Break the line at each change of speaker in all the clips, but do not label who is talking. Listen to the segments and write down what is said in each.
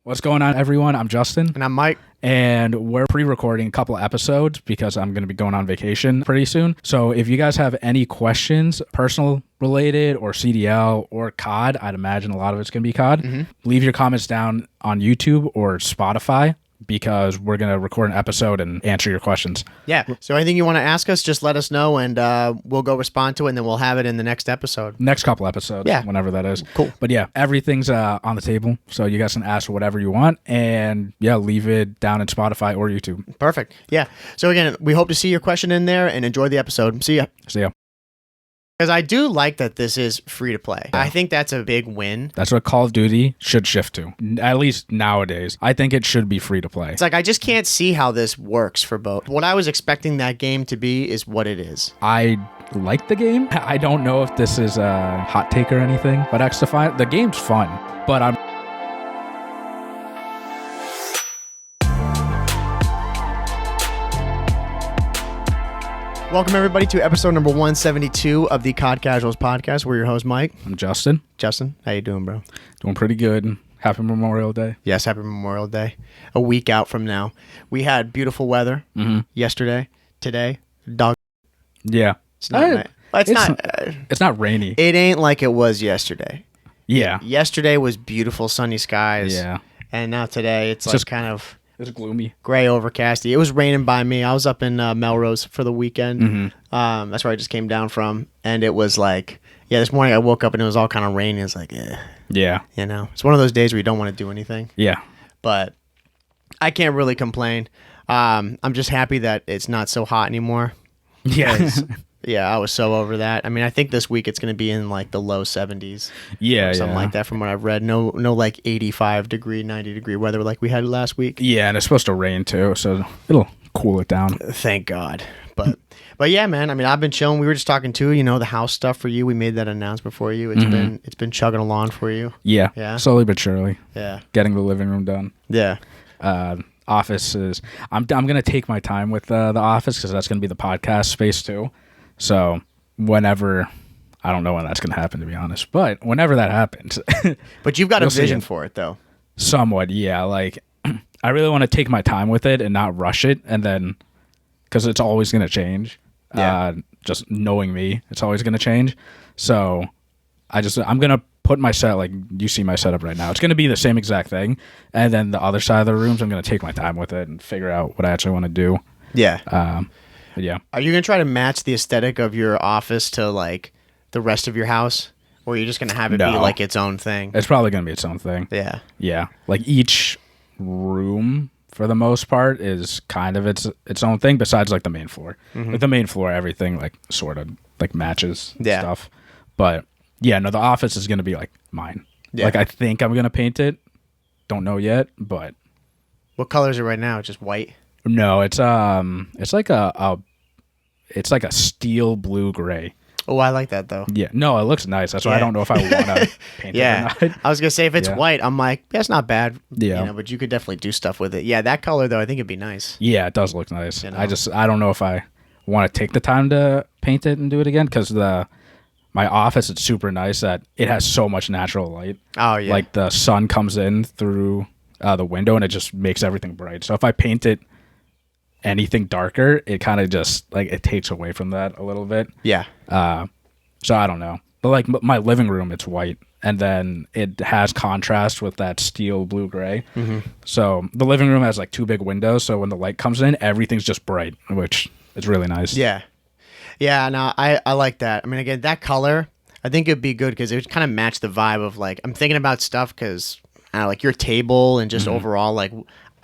What's going on, everyone? I'm Justin.
And I'm Mike.
And we're pre-recording a couple episodes because I'm going to be going on vacation pretty soon. So if you guys have any questions, personal related or CDL or COD, I'd imagine a lot of it's going to be COD, leave your comments down on YouTube or Spotify, because we're going to record an episode and answer your questions.
Yeah. So anything you want to ask us, just let us know, and we'll go respond to it, and then we'll have it in the next episode.
Next couple episodes, whenever that is.
Cool.
But yeah, everything's on the table, so you guys can ask whatever you want, and leave it down in Spotify or YouTube.
Perfect. Yeah. So again, we hope to see your question in there, and enjoy the episode. See ya.
See ya.
Because I do like that this is free to play. I think that's a big win.
That's what Call of Duty should shift to, at least nowadays. I think it should be free to play.
It's like, I just can't see how this works for both. What I was expecting that game to be is what it is.
I like the game. I don't know if this is a hot take or anything, but XDefiant, the game's fun, but I'm
Welcome, everybody, to episode number 172 of the COD Casuals podcast. We're your host, Mike.
I'm Justin.
Justin, how you doing, bro?
Doing pretty good. Happy Memorial Day.
Yes, happy Memorial Day. A week out from now. We had beautiful weather yesterday, today. Dog.
Yeah.
It's not
it's not rainy.
It ain't like it was yesterday.
Yeah.
Yesterday was beautiful sunny skies.
Yeah.
And now today it's like
just
kind of...
It's gloomy.
Gray, overcasty. It was raining by me. I was up in Melrose for the weekend. That's where I just came down from. And it was like, this morning I woke up and it was all kind of rainy. It's like,
Yeah.
You know, it's one of those days where you don't want to do anything.
Yeah.
But I can't really complain. I'm just happy that it's not so hot anymore.
Yeah.
Yeah, I was so over that. I mean, I think this week it's going to be in like the low 70s.
Yeah,
or something like that from what I've read. No like 85 degree, 90 degree weather like we had last week.
Yeah, and it's supposed to rain too, so it'll cool it down.
Thank God. But yeah, man, I mean, I've been chilling. We were just talking too, the house stuff for you. We made that announcement for you. It's been chugging along for you.
Yeah.
Yeah.
Slowly but surely.
Yeah.
Getting the living room done.
Yeah.
Office is... I'm going to take my time with the office because that's going to be the podcast space too. So... whenever, I don't know when that's going to happen, to be honest, but whenever that happens.
But you've got a vision for it, though.
Somewhat, yeah. Like, I really want to take my time with it and not rush it, and then, because it's always going to change.
Yeah.
Just knowing me, it's always going to change. So, I'm going to put my set, like, you see my setup right now. It's going to be the same exact thing, and then the other side of the rooms, I'm going to take my time with it and figure out what I actually want to do.
Yeah.
Yeah.
Are you going to try to match the aesthetic of your office to, like, the rest of your house? Or are you just going to have it be, like, its own thing?
It's probably going to be its own thing.
Yeah.
Yeah. Like, each room, for the most part, is kind of its own thing, besides, like, the main floor. Like, the main floor, everything, like, sort of, like, matches stuff. But, yeah, no, the office is going to be, like, mine. Yeah. Like, I think I'm going to paint it. Don't know yet, but...
What color is it right now? Just white?
No, it's like it's like a steel blue gray.
Oh, I like that though.
Yeah, no, it looks nice. That's why I don't know if I want to paint it or not.
I was gonna say if it's white, I'm like, that's not bad.
Yeah,
but you could definitely do stuff with it. Yeah, that color though, I think it'd be nice.
Yeah, it does look nice. I don't know if I want to take the time to paint it and do it again, because my office, it's super nice that it has so much natural light.
Oh yeah,
like the sun comes in through the window and it just makes everything bright. So if I paint it anything darker, it kind of just like it takes away from that a little bit.
Yeah.
So I don't know, but like my living room, it's white, and then it has contrast with that steel blue gray. So the living room has like two big windows, so when the light comes in, everything's just bright, which is really nice.
Yeah. No, I like that. I mean, again, that color, I think it'd be good because it would kind of match the vibe of like, I'm thinking about stuff because like your table and just overall, like,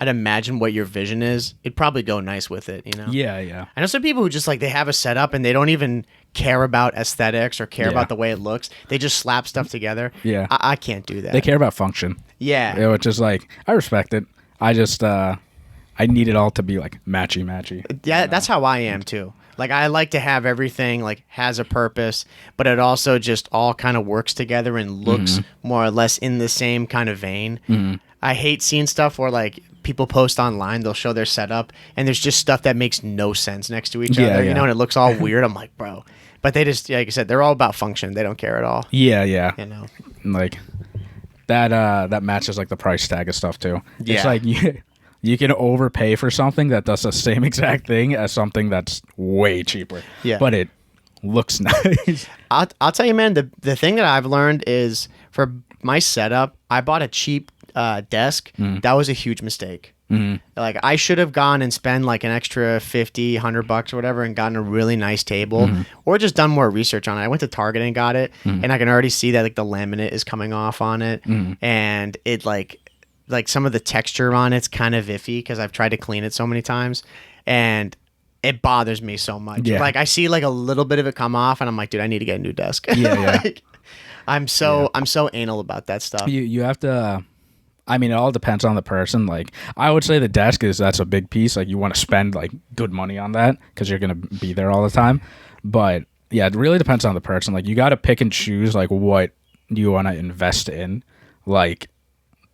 I'd imagine what your vision is. It'd probably go nice with it,
Yeah.
I know some people who just like, they have a setup and they don't even care about aesthetics or care about the way it looks. They just slap stuff together.
Yeah.
I can't do that.
They care about function.
Yeah.
Which is like, I respect it. I just, I need it all to be like matchy.
Yeah, that's how I am too. Like, I like to have everything like has a purpose, but it also just all kind of works together and looks more or less in the same kind of vein. I hate seeing stuff where like people post online, they'll show their setup and there's just stuff that makes no sense next to each other, and it looks all weird. I'm like, bro. But they just, like I said, they're all about function. They don't care at all.
Yeah.
You know?
Like, that matches like the price tag of stuff too.
Yeah.
It's like you can overpay for something that does the same exact thing as something that's way cheaper.
Yeah.
But it looks nice.
I'll tell you, man, the thing that I've learned is for my setup, I bought a cheap desk. That was a huge mistake. Like I should have gone and spent like an extra $50, $100 or whatever and gotten a really nice table or just done more research on it. I went to Target and got it and I can already see that like the laminate is coming off on it and it like some of the texture on it's kind of iffy because I've tried to clean it so many times and it bothers me so much.
Yeah.
Like I see like a little bit of it come off and I'm like, dude, I need to get a new desk.
Yeah.
Like, I'm so anal about that stuff.
You have to. I mean, it all depends on the person. Like, I would say the desk that's a big piece. Like, you want to spend like good money on that because you're gonna be there all the time. But yeah, it really depends on the person. Like, you got to pick and choose like what you want to invest in. Like,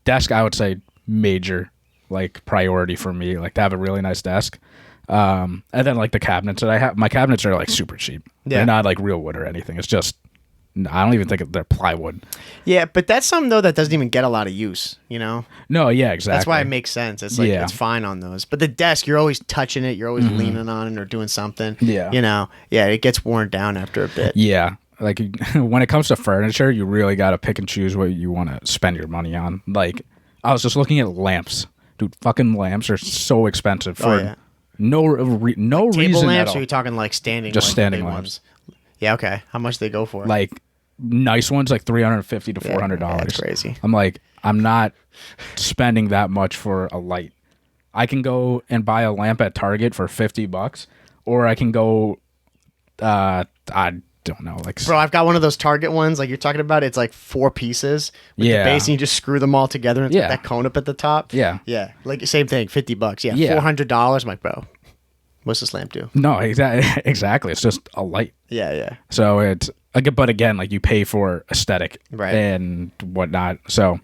desk, I would say major like priority for me. Like to have a really nice desk. And then like the cabinets that I have, my cabinets are like super cheap.
Yeah.
They're not like real wood or anything. It's just I don't even think they're plywood.
Yeah, but that's something though that doesn't even get a lot of use, you know?
No, yeah, exactly.
That's why it makes sense. It's like it's fine on those. But the desk, you're always touching it, you're always leaning on it or doing something.
Yeah.
You know, yeah, it gets worn down after a bit.
Yeah. Like when it comes to furniture, you really got to pick and choose what you want to spend your money on. Like I was just looking at lamps. Dude, fucking lamps are so expensive for no reason
Table lamps,
at all.
or are you talking like standing
Just
like
standing
big
lamps.
ones? Yeah, okay. How much do they go for?
Like nice ones like $350 to $400.
That's crazy.
I'm like, I'm not spending that much for a light. I can go and buy a lamp at Target for $50, or I can go I don't know, like
Bro, I've got one of those Target ones like you're talking about. It's like 4 pieces with the base, and you just screw them all together and it's got that cone up at the top.
Yeah.
Like same thing, $50. Yeah. $400. I'm like, bro, what's this lamp do?
No, exactly. It's just a light.
Yeah.
So it's but again, like you pay for aesthetic
Right.
and whatnot. So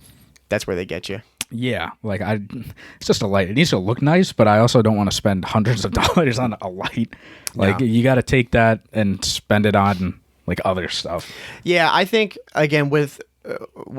that's where they get you.
Yeah, like it's just a light. It needs to look nice, but I also don't want to spend hundreds of dollars on a light. Like you got to take that and spend it on like other stuff.
Yeah, I think again with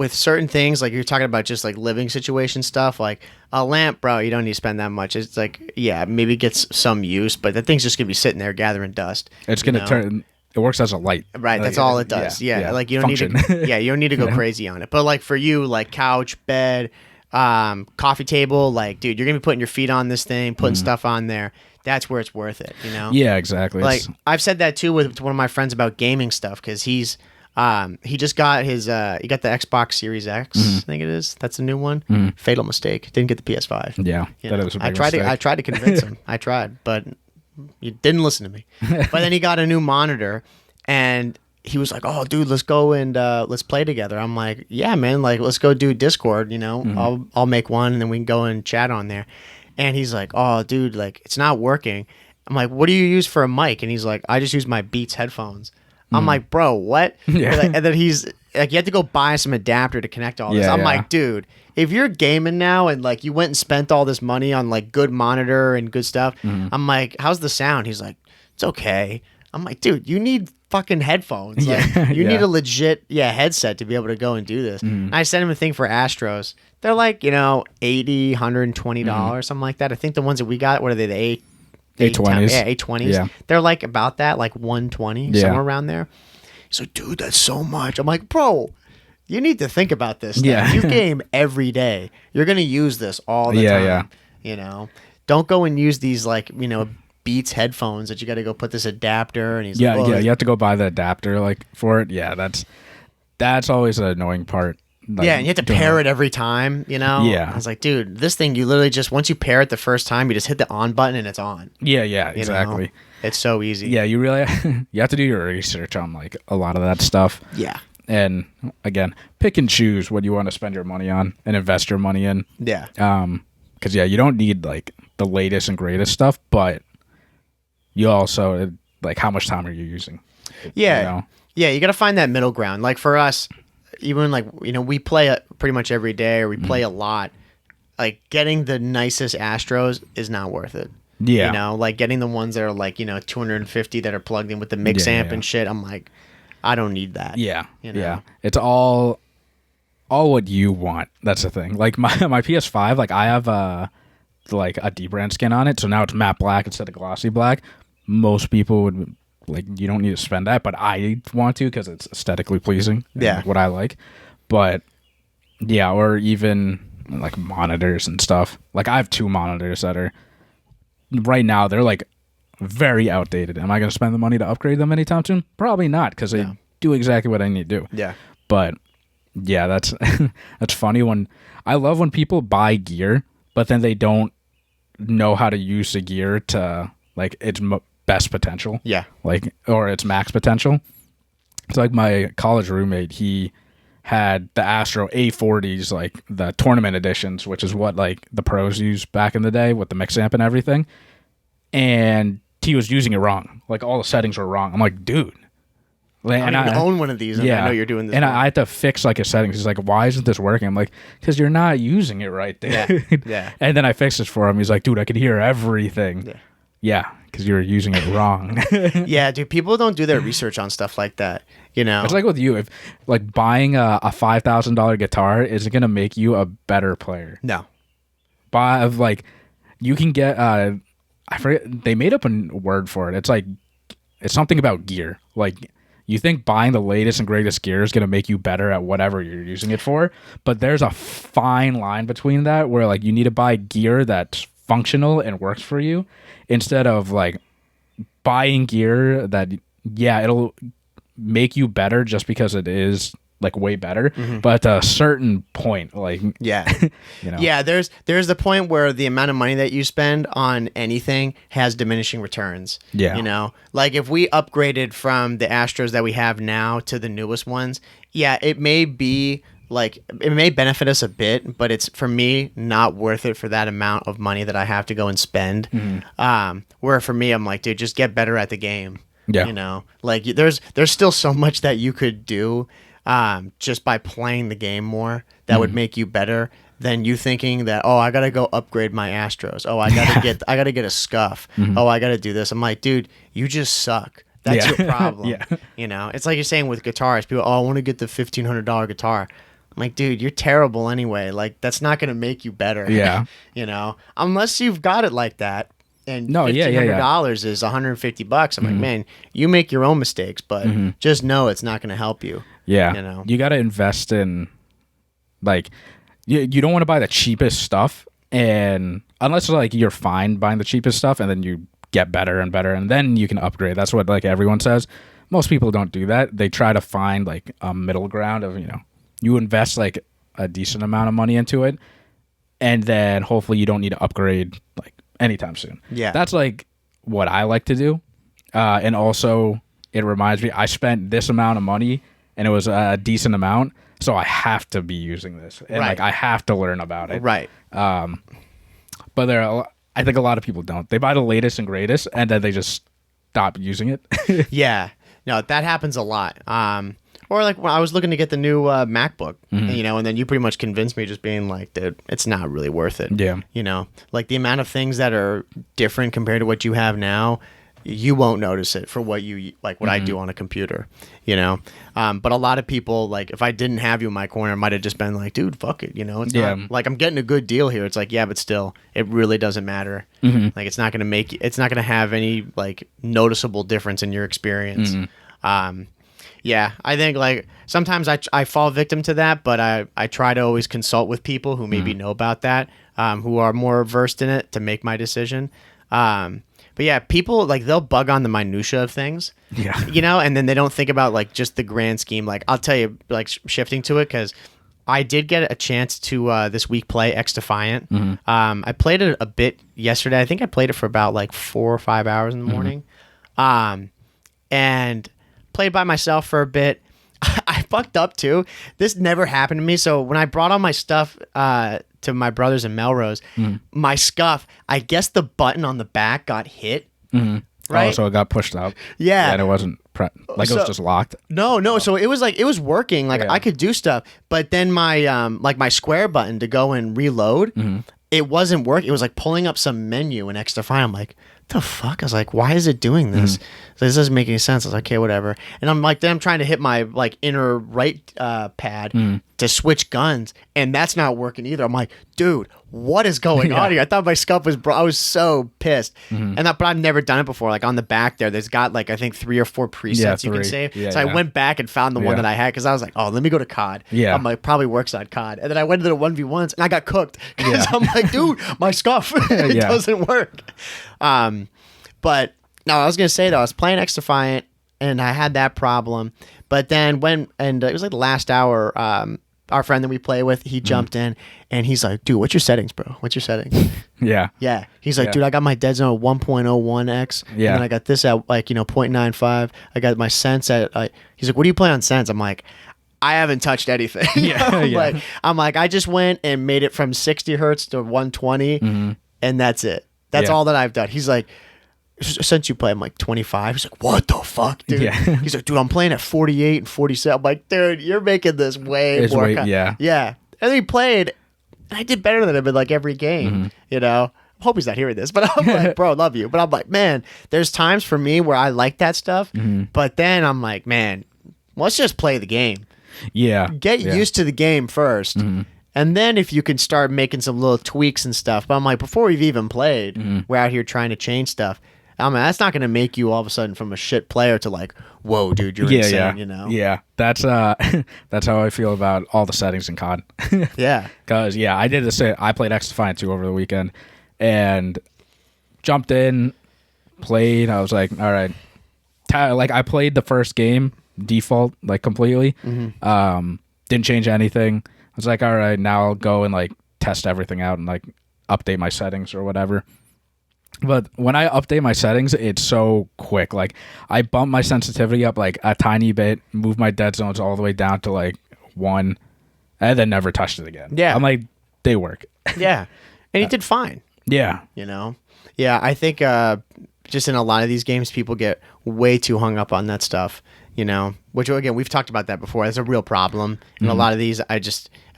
certain things, like you're talking about just like living situation stuff, like a lamp, bro, you don't need to spend that much. It's like, yeah, maybe it gets some use, but the thing's just gonna be sitting there gathering dust.
It's gonna turn. It works as a light.
Right, that's all it does. Yeah, like you don't need to. Yeah, you don't need to go crazy on it. But like for you, like couch, bed, coffee table, like dude, you're gonna be putting your feet on this thing, putting stuff on there. That's where it's worth it, you know?
Yeah, exactly.
Like I've said that too with one of my friends about gaming stuff, because he just got his he got the Xbox Series X, I think it is. That's a new one. Fatal mistake. Didn't get the PS5.
Yeah,
that was a big mistake. I tried to convince him. I tried, but you didn't listen to me. But then he got a new monitor, and he was like, "Oh, dude, let's go and let's play together." I'm like, "Yeah, man. Like, let's go do Discord. You know, I'll make one, and then we can go and chat on there." And he's like, "Oh, dude, like it's not working." I'm like, "What do you use for a mic?" And he's like, "I just use my Beats headphones." I'm like, "Bro, what?" And then he's like, "You have to go buy some adapter to connect all this." I'm like, "Dude, if you're gaming now and like you went and spent all this money on like good monitor and good stuff," I'm like, "How's the sound?" He's like, "It's okay." I'm like, "Dude, you need fucking headphones. Like, you need a legit headset to be able to go and do this." And I sent him a thing for Astros. They're like, $80, $120, something like that. I think the ones that we got, what are they, the
A20s?
Yeah, A20s. Yeah. They're like about that, like 120, somewhere around there. He's like, "Dude, that's so much." I'm like, "Bro, you need to think about this.
Yeah.
You game every day. You're going to use this all the time. Don't go and use these like, Beats headphones that you got to go put this adapter." And he's like, "Oh,
you have to go buy the adapter like for it. Yeah, that's always an annoying part. Like,
and you have to pair it every time,
Yeah.
I was like, dude, this thing, you literally just, once you pair it the first time, you just hit the on button and it's on.
Yeah, exactly.
It's so easy.
Yeah, you really you have to do your research on like a lot of that stuff.
Yeah.
And again, pick and choose what you want to spend your money on and invest your money in.
Yeah.
Because you don't need like the latest and greatest stuff, but you also like how much time are you using?
Yeah. Yeah, you got to find that middle ground. Like for us, even like, we play pretty much every day, or we play a lot. Like getting the nicest Astros is not worth it.
Yeah.
Like getting the ones that are like, 250 that are plugged in with the mix amp and shit. I'm like, I don't need that.
Yeah. Yeah. It's all all what you want. That's the thing. Like my PS5, like I have a deep brand skin on it, so now it's matte black instead of glossy black. Most people would like, you don't need to spend that, but I want to because it's aesthetically pleasing.
Yeah,
like what I like. But yeah, or even like monitors and stuff. Like I have 2 monitors that are right now, they're like very outdated. Am I going to spend the money to upgrade them anytime soon? Probably not, because they do exactly what I need to do.
Yeah.
But yeah, that's that's funny. When I love when people buy gear, but then they don't know how to use the gear to like its best potential.
Yeah.
Like, or its max potential. It's like my college roommate, he had the Astro A40s, like the tournament editions, which is what like the pros used back in the day with the mix amp and everything. And he was using it wrong. Like all the settings were wrong. I'm like, dude.
I don't even own one of these, and I know you're doing this.
And I had to fix like his settings. He's like, why isn't this working? I'm like, because you're not using it right there.
Yeah.
And then I fixed it for him. He's like, dude, I could hear everything. Yeah, because you were using it wrong.
Yeah, dude, people don't do their research on stuff like that. You know,
it's like with you, if like buying a $5,000 guitar isn't gonna make you a better player.
No,
like you can get I forget, they made up a word for it. It's like, it's something about gear. Like you think buying the latest and greatest gear is gonna make you better at whatever you're using it for, but there's a fine line between that where like you need to buy gear that's functional and works for you, instead of like buying gear that it'll make you better just because it is like way better, but at a certain point, like you know.
Yeah, there's the point where the amount of money that you spend on anything has diminishing returns.
Yeah,
you know, like if we upgraded from the Astros that we have now to the newest ones, it may be like, it may benefit us a bit, but it's, for me, not worth it for that amount of money that I have to go and spend. Where for me, I'm like, dude, just get better at the game.
Yeah.
You know, like there's still so much that you could do just by playing the game more that would make you better than you thinking that, oh, I got to go upgrade my Astros. Oh, I got to get a scuff. Oh, I got to do this. I'm like, dude, you just suck. That's your problem. You know, it's like you're saying with guitars. People, oh, I want to get the $1,500 guitar. I'm like, dude, you're terrible anyway. Like, that's not going to make you better.
Yeah.
You know, unless you've got it like that. And
no,
$1,500 is $150. I'm like, man, you make your own mistakes, but just know it's not going to help you.
Yeah.
You know,
you got to invest in, like, you don't want to buy the cheapest stuff, and unless like you're fine buying the cheapest stuff and then you get better and better and then you can upgrade. That's what like everyone says. Most people don't do that. They try to find like a middle ground of, you know, you invest like a decent amount of money into it, and then hopefully you don't need to upgrade like anytime soon.
Yeah.
That's like what I like to do. And also it reminds me, I spent this amount of money and it was a decent amount, so I have to be using this. And like I have to learn about it.
Right.
But I think a lot of people don't. They buy the latest and greatest and then they just stop using it.
Yeah. No, that happens a lot. Or like when I was looking to get the new MacBook, you know, and then you pretty much convinced me, just being like, dude, it's not really worth it.
Yeah.
You know, like the amount of things that are different compared to what you have now, you won't notice it for what you like, what I do on a computer, you know. But a lot of people, like, if I didn't have you in my corner, might have just been like, dude, fuck it, you know. It's not, like, I'm getting a good deal here. It's like, yeah, but still, it really doesn't matter. Like, it's not gonna have any like noticeable difference in your experience. Yeah, I think like sometimes I fall victim to that, but I try to always consult with people who maybe know about that, who are more versed in it to make my decision. But yeah, people like they'll bug on the minutia of things, you know, and then they don't think about like just the grand scheme. Like I'll tell you, like shifting to it, because I did get a chance to this week play XDefiant. I played it a bit yesterday. I think I played it for about like 4 or 5 hours in the morning, and played by myself for a bit. I fucked up too. This never happened to me. So when I brought all my stuff to my brothers in Melrose, my scuff, I guess the button on the back got hit. Right?
Oh, so it got pushed up.
Yeah.
And it wasn't it was just locked.
No. So it was like, it was working. Like I could do stuff, but then my like my square button to go and reload, it wasn't working. It was like pulling up some menu in XDefiant. I'm like, the fuck? I was like, why is it doing this? So this doesn't make any sense. I was like, okay, whatever. And I'm like, then I'm trying to hit my like inner right pad to switch guns, and that's not working either. I'm like, dude, what is going on here? I thought my scuff was I was so pissed. But I've never done it before. Like on the back there's got like I think 3 or 4 presets you can save. So I went back and found the one that I had because I was like, oh, let me go to COD. I'm like, probably works on COD. And then I went to the 1v1s and I got cooked because I'm like, dude, my scuff it doesn't work. But no, I was gonna say though, I was playing XDefiant and I had that problem. But then it was like the last hour, our friend that we play with, he jumped in and he's like, dude, what's your settings, bro? What's your settings? Yeah. He's like, dude, I got my dead zone at 1.01x. And then I got this at like, 0.95. I got my sense at he's like, what do you play on sense? I'm like, I haven't touched anything. I'm like, I just went and made it from 60 hertz to 120 and that's it. That's all that I've done. He's like, since you play, I'm like 25. He's like, what the fuck, dude? He's like, dude, I'm playing at 48 and 47. I'm like, dude, you're making this way more. Yeah. And then he played, and I did better than him in like every game, I hope he's not hearing this, but I'm like, bro, I love you. But I'm like, man, there's times for me where I like that stuff, but then I'm like, man, let's just play the game. Get used to the game first. And then if you can start making some little tweaks and stuff. But I'm like, before we've even played, we're out here trying to change stuff. I mean, that's not going to make you all of a sudden from a shit player to like, whoa, dude, you're insane,
Yeah, that's that's how I feel about all the settings in COD. Because, I did the same. I played XDefiant 2 over the weekend and jumped in, played. I was like, all right. Like, I played the first game, default, like, completely. Didn't change anything. I was like, all right, now I'll go and, like, test everything out and, like, update my settings or whatever. But when I update my settings, it's so quick. Like, I bump my sensitivity up, like, a tiny bit, move my dead zones all the way down to, like, 1, and then never touched it again. I'm like, they work. And he did fine. Yeah, I think just in a lot of these games, people get way too hung up on that stuff, which, again, we've talked about that before. That's a real problem. In a lot of these, I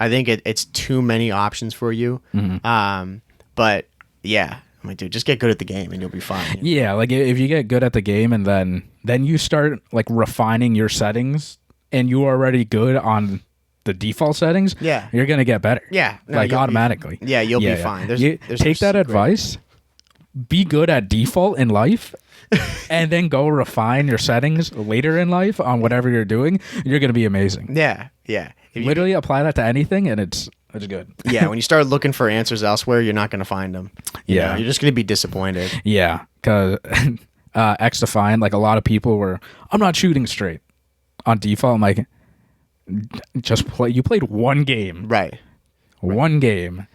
think it's too many options for you. But, yeah. I'm like, dude, just get good at the game and you'll be fine. Yeah, like if you get good at the game and then you start like refining your settings and you're already good on the default settings, you're gonna get better. Like automatically. You'll be fine. Take that advice. Be good at default in life, and then go refine your settings later in life on whatever you're doing. You're gonna be amazing. Literally apply that to anything, and it's good. When you start looking for answers elsewhere, you're not going to find them. You're just going to be disappointed. Because XDefiant, like a lot of people were, I'm not shooting straight on default. I'm like, just play. You played one game. Right. One game.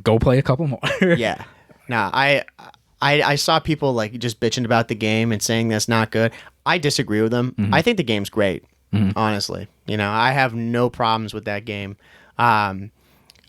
Go play a couple more. No, I saw people like just bitching about the game and saying that's not good. I disagree with them. I think the game's great, honestly. I have no problems with that game.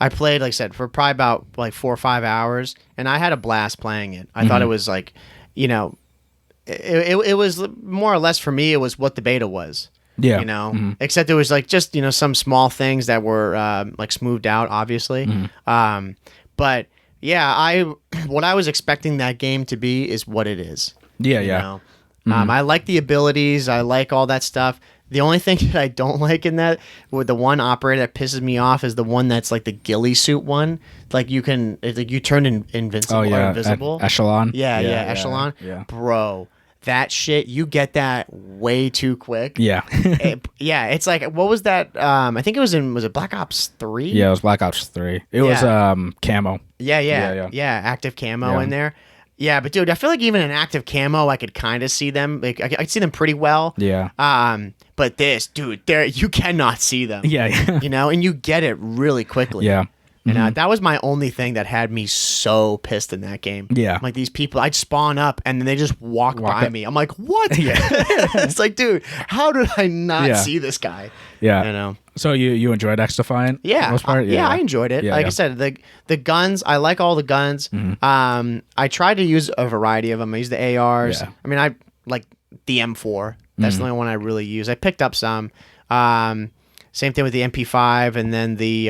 I played, like I said, for probably about like 4 or 5 hours, and I had a blast playing it. I thought it was like, it was more or less for me, it was what the beta was. Except it was like just, some small things that were like smoothed out, obviously. But yeah, what I was expecting that game to be is what it is. I like the abilities. I like all that stuff. The only thing that I don't like in that, with the one operator that pisses me off, is the one that's like the ghillie suit one. Like you turn invincible or invisible. Echelon. Echelon. Yeah. Bro, that shit, you get that way too quick. It's like, what was that? I think was it Black Ops 3? Yeah, it was Black Ops 3. It was camo. Active camo in there. Yeah, but dude, I feel like even in active camo, I could kind of see them. Like I could see them pretty well. But this, dude, you cannot see them. And you get it really quickly. And that was my only thing that had me so pissed in that game. I'm like, these people, I'd spawn up and then they just walk by me. I'm like, what? It's like, dude, how did I not see this guy? So you enjoyed XDefiant? Most part? I enjoyed it. Like I said, the guns, I like all the guns. I tried to use a variety of them. I used the ARs. I mean, I like the M4. That's the only one I really use. I picked up some. Same thing with the MP5 and then the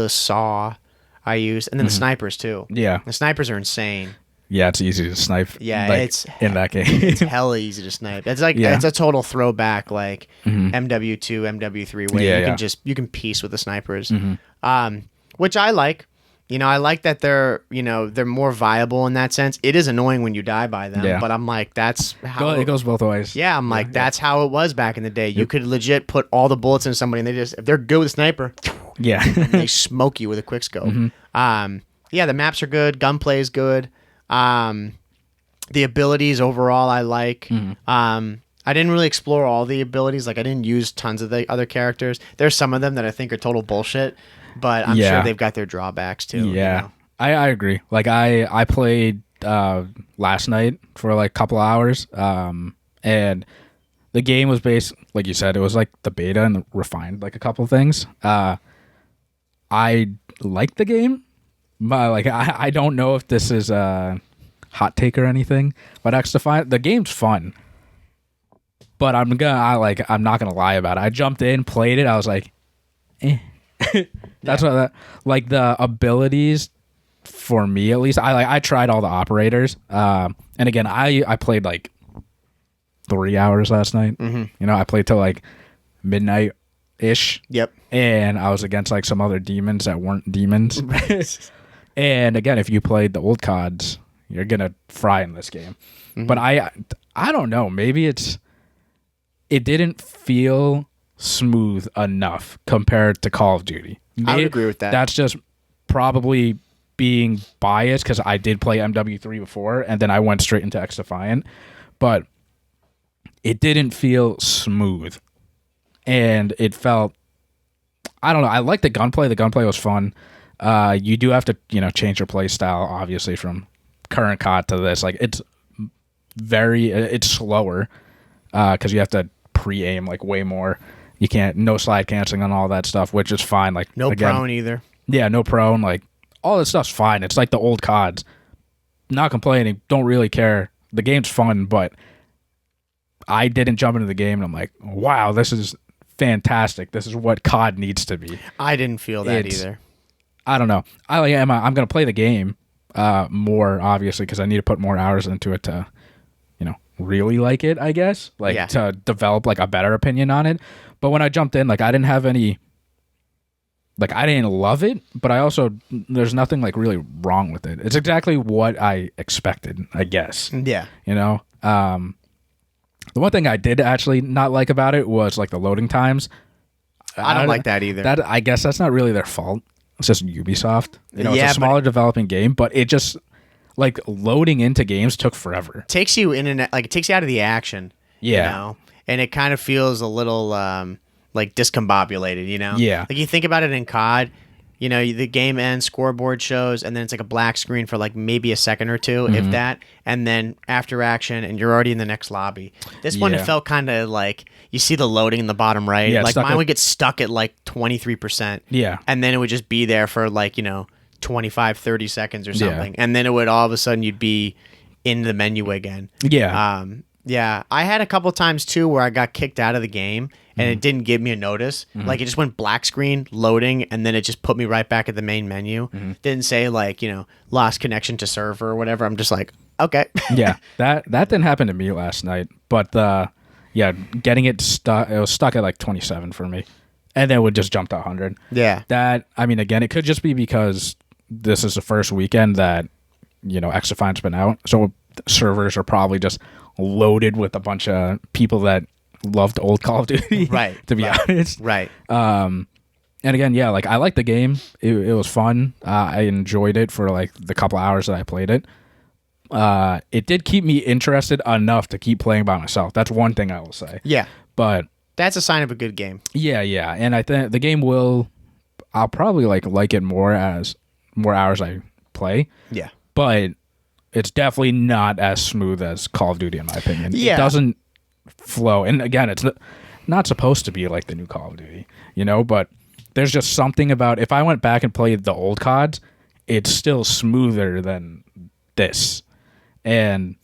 SAW I used, and then the snipers too. The snipers are insane. Yeah, it's easy to snipe.
Yeah,
like,
it's
in that game.
it's hella easy to snipe. It's like it's a total throwback, like MW2, MW3, where you can piece with the snipers, which I like. You know, I like that they're more viable in that sense. It is annoying when you die by them, but I'm like, that's how
it goes both ways.
Yeah, I'm like, that's how it was back in the day. You could legit put all the bullets in somebody, and if they're good with sniper, and they smoke you with a quick scope. Yeah, the maps are good. Gunplay is good. The abilities overall, I like. I didn't really explore all the abilities. Like, I didn't use tons of the other characters. There's some of them that I think are total bullshit. But I'm sure they've got their drawbacks too.
Yeah,
you know?
I agree. Like I played last night for like a couple hours, and the game was based, like you said, it was like the beta and refined like a couple things. I like the game, but like I don't know if this is a hot take or anything. But XDefiant, the game's fun, but I'm not gonna lie about it. I jumped in, played it, I was like, eh. That's what like the abilities for me at least. I tried all the operators, and again I played like 3 hours last night. You know, I played till like midnight ish.
Yep. And
I was against like some other demons that weren't demons. And again, if you played the old CODs, you're gonna fry in this game. But I don't know. Maybe it didn't feel smooth enough compared to Call of Duty.
I would agree with that.
That's just probably being biased because I did play MW3 before and then I went straight into XDefiant, but it didn't feel smooth and it felt, I don't know. I like the gunplay. The gunplay was fun. You do have to, change your play style, obviously, from current COD to this. Like it's slower because you have to pre-aim like way more. You can't, no slide canceling on all that stuff, which is fine. Like
no prone either.
Yeah, no prone. Like all this stuff's fine. It's like the old CODs. Not complaining. Don't really care. The game's fun, but I didn't jump into the game and I'm like, wow, this is fantastic. This is what COD needs to be.
I didn't feel that either.
I don't know. I'm going to play the game more, obviously, because I need to put more hours into it to, really like it, I guess. Like to develop like a better opinion on it. But when I jumped in, like I didn't have any, like I didn't love it, but I also, there's nothing like really wrong with it. It's exactly what I expected, I guess.
Yeah.
The one thing I did actually not like about it was like the loading times.
I don't like that either.
I guess that's not really their fault. It's just Ubisoft. It's a smaller developing game, but it just like loading into games took forever.
Takes you it takes you out of the action.
Yeah.
And it kind of feels a little like discombobulated,
Yeah.
Like you think about it in COD, the game ends, scoreboard shows, and then it's like a black screen for like maybe a second or two, if that, and then after action, and you're already in the next lobby. This one, it felt kind of like you see the loading in the bottom right.
Yeah,
like mine would get stuck at like 23%.
Yeah.
And then it would just be there for like, 25, 30 seconds or something. Yeah. And then it would all of a sudden you'd be in the menu again.
Yeah.
Yeah. I had a couple times too where I got kicked out of the game and it didn't give me a notice. Like it just went black screen, loading, and then it just put me right back at the main menu. Didn't say like, lost connection to server or whatever. I'm just like, okay.
Yeah. That didn't happen to me last night. But getting it stuck, it was stuck at like 27 for me. And then it would just jump to 100.
Yeah.
Again, it could just be because this is the first weekend that, XDefiant's been out. So servers are probably just loaded with a bunch of people that loved old Call of Duty.
Right.
To be honest.
Right.
And again, like I liked the game. It was fun. I enjoyed it for like the couple hours that I played it. It did keep me interested enough to keep playing by myself. That's one thing I will say.
Yeah.
But
that's a sign of a good game.
Yeah. And I think the game I'll probably like it more as more hours I play.
Yeah.
But it's definitely not as smooth as Call of Duty in my opinion.
Yeah.
It doesn't flow. And again, it's not supposed to be like the new Call of Duty, but there's just something about if I went back and played the old CODs, it's still smoother than this. And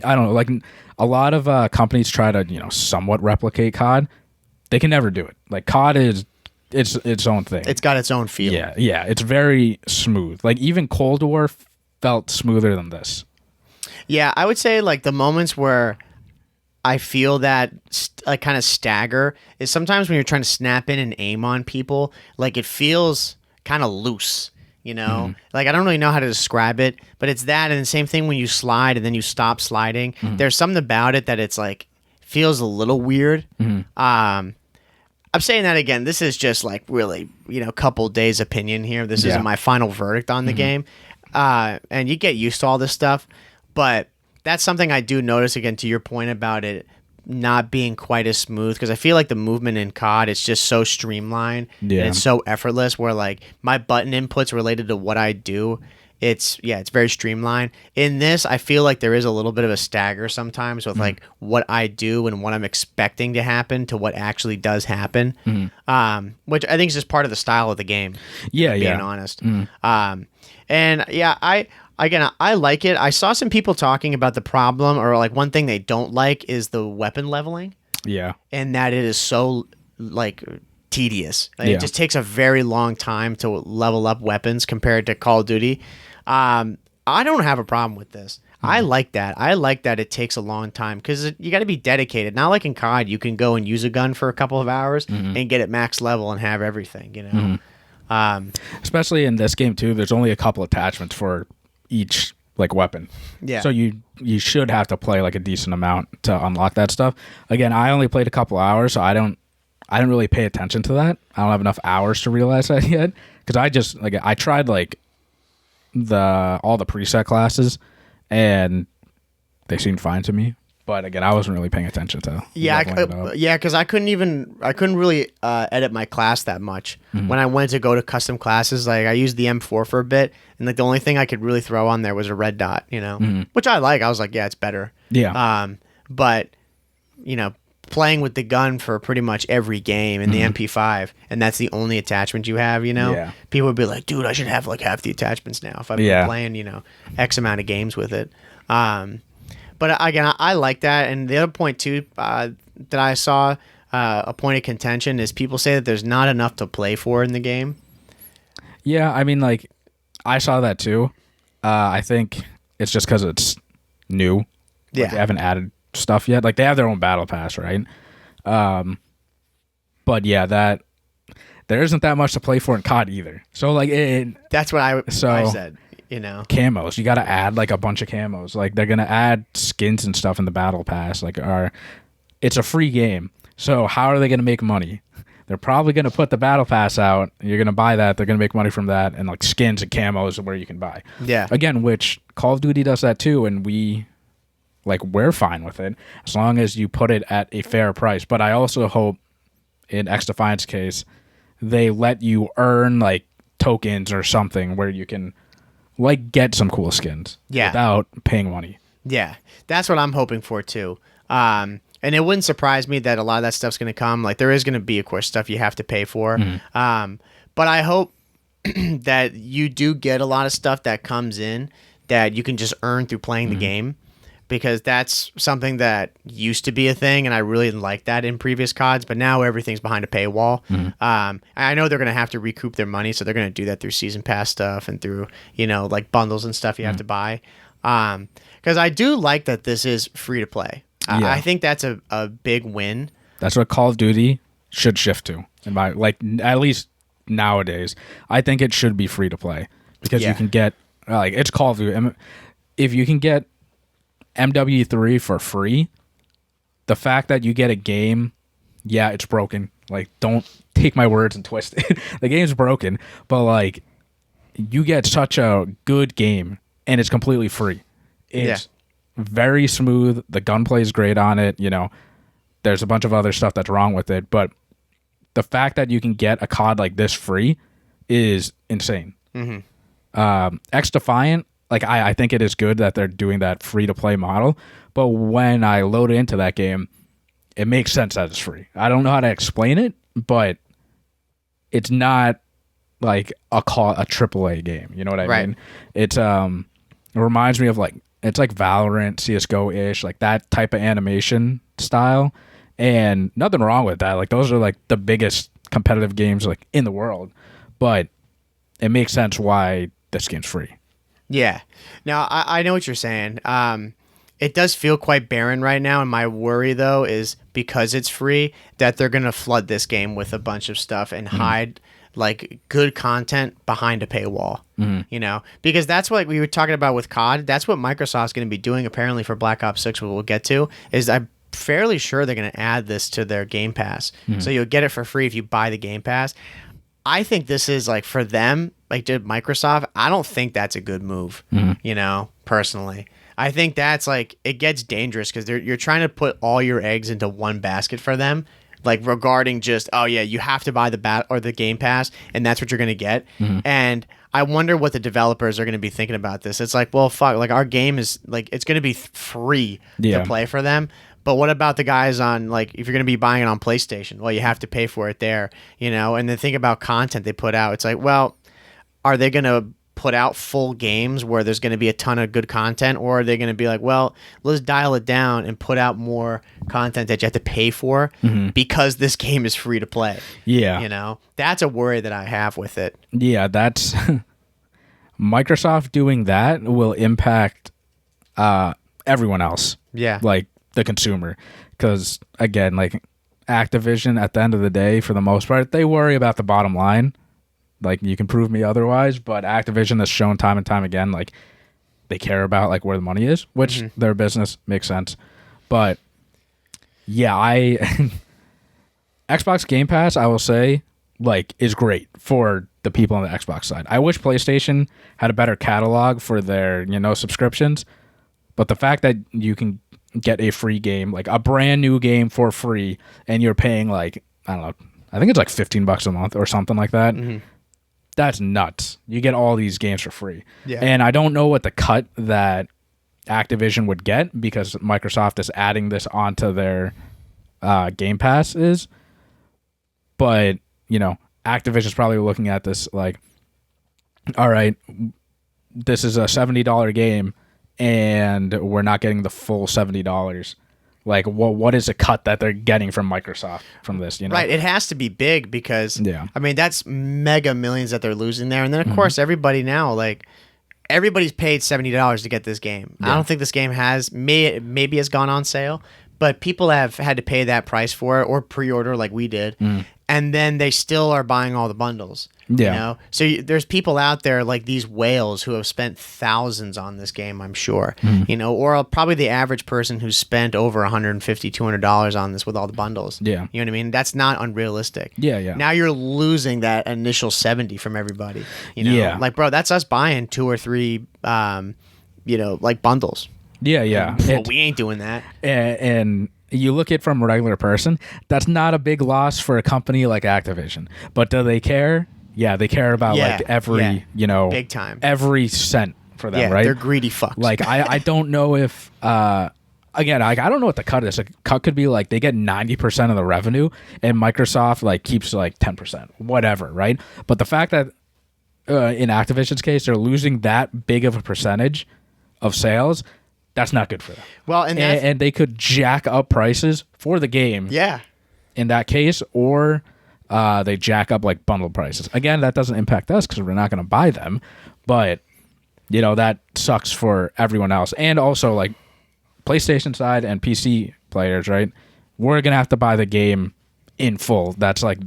I don't know, like a lot of companies try to, somewhat replicate COD. They can never do it. Like COD is its own thing.
It's got its own feel.
Yeah. It's very smooth. Like even Cold War felt smoother than this.
Yeah, I would say like the moments where I feel that kind of stagger is sometimes when you're trying to snap in and aim on people, like it feels kind of loose, you know? Like I don't really know how to describe it, but it's that, and the same thing when you slide and then you stop sliding. There's something about it that it's like feels a little weird. I'm saying that again. This is just like really, a couple days opinion here. This isn't my final verdict on the game, and you get used to all this stuff, but that's something I do notice, again, to your point about it not being quite as smooth, because I feel like the movement in COD, it's just so streamlined and it's so effortless, where like my button inputs related to what I do, it's very streamlined. In this, I feel like there is a little bit of a stagger sometimes with like what I do and what I'm expecting to happen to what actually does happen, which I think is just part of the style of the game. Being honest. And yeah, I like it. I saw some people talking about the problem, or like one thing they don't like is the weapon leveling. Yeah. And that it is so like tedious. Like, it just takes a very long time to level up weapons compared to Call of Duty. I don't have a problem with this. I like that. I like that it takes a long time, because you got to be dedicated. Not like in COD, you can go and use a gun for a couple of hours and get it max level and have everything,
Especially in this game too, there's only a couple attachments for each like weapon. So you should have to play like a decent amount to unlock that stuff. Again, I only played a couple hours, so I don't really pay attention to that. I don't have enough hours to realize that yet, because I tried like all the preset classes and they seemed fine to me. But again, I wasn't really paying attention to.
Because I couldn't really edit my class that much. When I went to go to custom classes, like I used the M4 for a bit, and like the only thing I could really throw on there was a red dot, which I like. I was like, yeah, it's better. But playing with the gun for pretty much every game in the MP5, and that's the only attachment you have, people would be like, dude, I should have like half the attachments now if I've been playing, X amount of games with it. But again, I like that. And the other point too that I saw, a point of contention, is people say that there's not enough to play for in the game.
Yeah, I mean, like, I saw that too. I think it's just because it's new. Like, they haven't added stuff yet. Like, they have their own battle pass, right? But yeah, there isn't that much to play for in COD either. So like,
that's what I said.
Camos, you got to add like a bunch of camos. Like, they're gonna add skins and stuff in the battle pass. Like, it's a free game, so how are they gonna make money? They're probably gonna put the battle pass out. You're gonna buy that. They're gonna make money from that, and like skins and camos are where you can buy. Again, which Call of Duty does that too, and we're fine with it as long as you put it at a fair price. But I also hope in XDefiant's case, they let you earn like tokens or something where you can like get some cool skins without paying money. Yeah,
that's what I'm hoping for too. And it wouldn't surprise me that a lot of that stuff's going to come. Like, there is going to be, of course, stuff you have to pay for. But I hope that you do get a lot of stuff that comes in that you can just earn through playing the game, because that's something that used to be a thing, and I really didn't like that in previous CODs, but now everything's behind a paywall. I know they're going to have to recoup their money, so they're going to do that through season pass stuff and through, like bundles and stuff you have to buy. Because I do like that this is free to play. I think that's a big win.
That's what Call of Duty should shift to. At least nowadays, I think it should be free to play, because you can get it's Call of Duty. If you can get MWIII for free, the fact that you get a game, it's broken. Like, don't take my words and twist it. The game's broken, but like, you get such a good game and it's completely free. It's very smooth. The gunplay is great on it. There's a bunch of other stuff that's wrong with it, but the fact that you can get a COD like this free is insane. XDefiant, like, I think it is good that they're doing that free-to-play model, but when I load into that game, it makes sense that it's free. I don't know how to explain it, but it's not like a AAA game. You know what I mean? It reminds me of it's like Valorant, CSGO-ish, like that type of animation style, and nothing wrong with that. Like, those are like the biggest competitive games like in the world, but it makes sense why this game's free.
Yeah. Now, I know what you're saying. It does feel quite barren right now, and my worry, though, is because it's free, that they're going to flood this game with a bunch of stuff and hide, like, good content behind a paywall, you know? Because that's what we were talking about with COD. That's what Microsoft's going to be doing, apparently, for Black Ops 6, what we'll get to, is I'm fairly sure they're going to add this to their Game Pass. So you'll get it for free if you buy the Game Pass. I think this is, like, for them, like, did Microsoft, I don't think that's a good move, you know, personally. I think that's like it gets dangerous because you're trying to put all your eggs into one basket for them, like regarding just you have to buy the Game Pass and that's what you're gonna get. And I wonder what the developers are gonna be thinking about this. It's like, well, fuck, like our game is like it's gonna be free to play for them. But what about the guys on, like, if you're going to be buying it on PlayStation? Well, you have to pay for it there, you know? And then think about content they put out. It's like, well, are they going to put out full games where there's going to be a ton of good content, or are they going to be like, well, let's dial it down and put out more content that you have to pay for because this game is free to play?
Yeah.
You know, that's a worry that I have with it.
Yeah, that's Microsoft doing that will impact everyone else.
Yeah.
Like the consumer, because again, like Activision at the end of the day, for the most part, they worry about the bottom line. Like, you can prove me otherwise, but Activision has shown time and time again, like, they care about, like, where the money is, which their business makes sense. But, yeah, Xbox Game Pass, I will say, like, is great for the people on the Xbox side. I wish PlayStation had a better catalog for their, you know, subscriptions, but the fact that you can get a free game, like, a brand new game for free, and you're paying, like, I don't know, I think it's, like, $15 a month or something like that. That's nuts. You get all these games for free. Yeah. And I don't know what the cut that Activision would get because Microsoft is adding this onto their Game Pass is. But, you know, Activision's probably looking at this like, all right, this is a $70 game and we're not getting the full $70. Like, what is a cut that they're getting from Microsoft from this, you know?
Right. It has to be big because, I mean, that's mega millions that they're losing there. And then, of course, everybody now, like, everybody's paid $70 to get this game. I don't think this game maybe has gone on sale, but people have had to pay that price for it or pre-order like we did. And then they still are buying all the bundles. You know? So there's people out there like these whales who have spent thousands on this game, I'm sure. You know, or probably the average person who's spent over $150, $200 on this with all the bundles. You know what I mean? That's not unrealistic. Now you're losing that initial 70 from everybody. You know? Like, bro, that's us buying 2 or 3 you know, like bundles. But we ain't doing that.
And you look at it from a regular person, that's not a big loss for a company like Activision. But do they care? Yeah, they care about like every, you know,
big time,
every cent for them, right?
They're greedy fucks.
Like, I don't know if, again, I don't know what the cut is. A cut could be like they get 90% of the revenue and Microsoft like keeps like 10%, whatever, right? But the fact that in Activision's case, they're losing that big of a percentage of sales, that's not good for them.
Well,
and they could jack up prices for the game. In that case, or they jack up like bundle prices. Again, that doesn't impact us because we're not going to buy them. But, you know, that sucks for everyone else. And also, like, PlayStation side and PC players, right? We're going to have to buy the game in full. That's like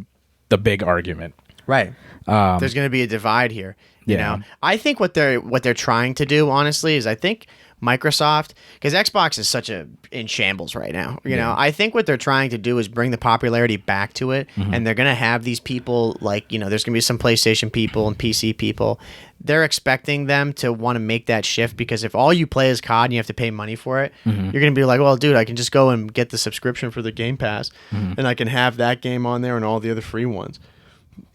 the big argument.
Right. There's going to be a divide here. You know, I think what they're trying to do, honestly, is I think Microsoft, because Xbox is such in shambles right now. You know, I think what they're trying to do is bring the popularity back to it, and they're going to have these people like, you know, there's going to be some PlayStation people and PC people. They're expecting them to want to make that shift because if all you play is COD and you have to pay money for it, you're going to be like, well, dude, I can just go and get the subscription for the Game Pass, and I can have that game on there and all the other free ones.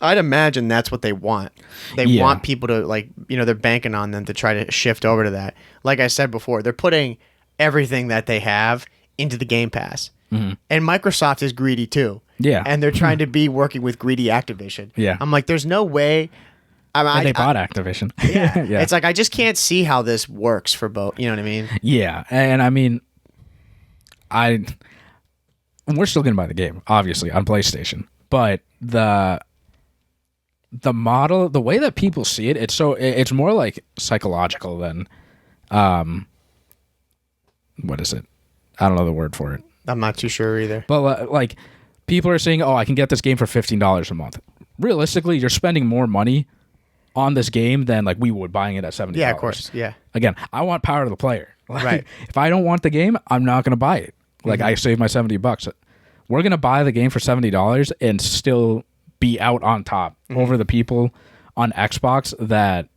I'd imagine that's what they want. They want people to, like, you know, they're banking on them to try to shift over to that. Like I said before, they're putting everything that they have into the Game Pass. And Microsoft is greedy too. And they're trying to be working with greedy Activision. I'm like, there's no way.
And they bought Activision.
It's like, I just can't see how this works for both. You know what I mean?
And I mean, we're still going to buy the game, obviously, on PlayStation. But the model, the way that people see it, it's more like psychological than, what is it? I don't know the word for it.
I'm not too sure either.
But like people are saying, oh, I can get this game for $15 a month. Realistically, you're spending more money on this game than like we would buying it at $70.
Yeah, of course. Yeah.
Again, I want power to the player. Like,
right.
If I don't want the game, I'm not going to buy it. Like I saved my $70. We're going to buy the game for $70 and still be out on top over the people on Xbox that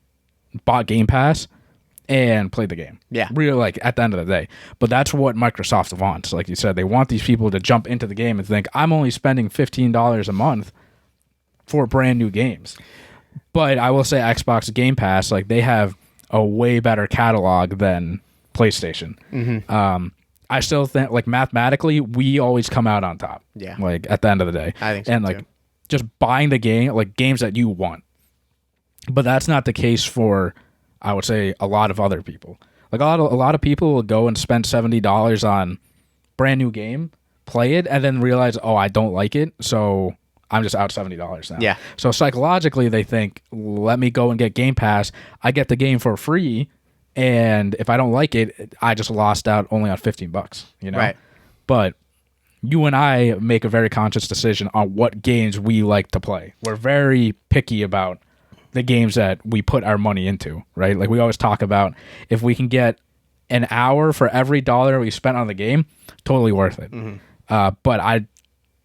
bought Game Pass and played the game.
Yeah.
Really, like, at the end of the day. But that's what Microsoft wants. Like you said, they want these people to jump into the game and think, I'm only spending $15 a month for brand new games. But I will say Xbox Game Pass, like, they have a way better catalog than PlayStation. I still think, like, mathematically, we always come out on top.
Yeah.
Like, at the end of the day.
I think so,
and, like,
too.
just buying the game, like, games that you want. But that's not the case for, I would say, a lot of other people. Like, a lot of people will go and spend $70 on brand new game, play it, and then realize, oh, I don't like it, so I'm just out $70 now.
Yeah.
So psychologically, they think, let me go and get Game Pass. I get the game for free, and if I don't like it, I just lost out only on $15, you know?
Right.
But you and I make a very conscious decision on what games we like to play. We're very picky about the games that we put our money into, right? Like we always talk about, if we can get an hour for every dollar we spent on the game, totally worth it. But I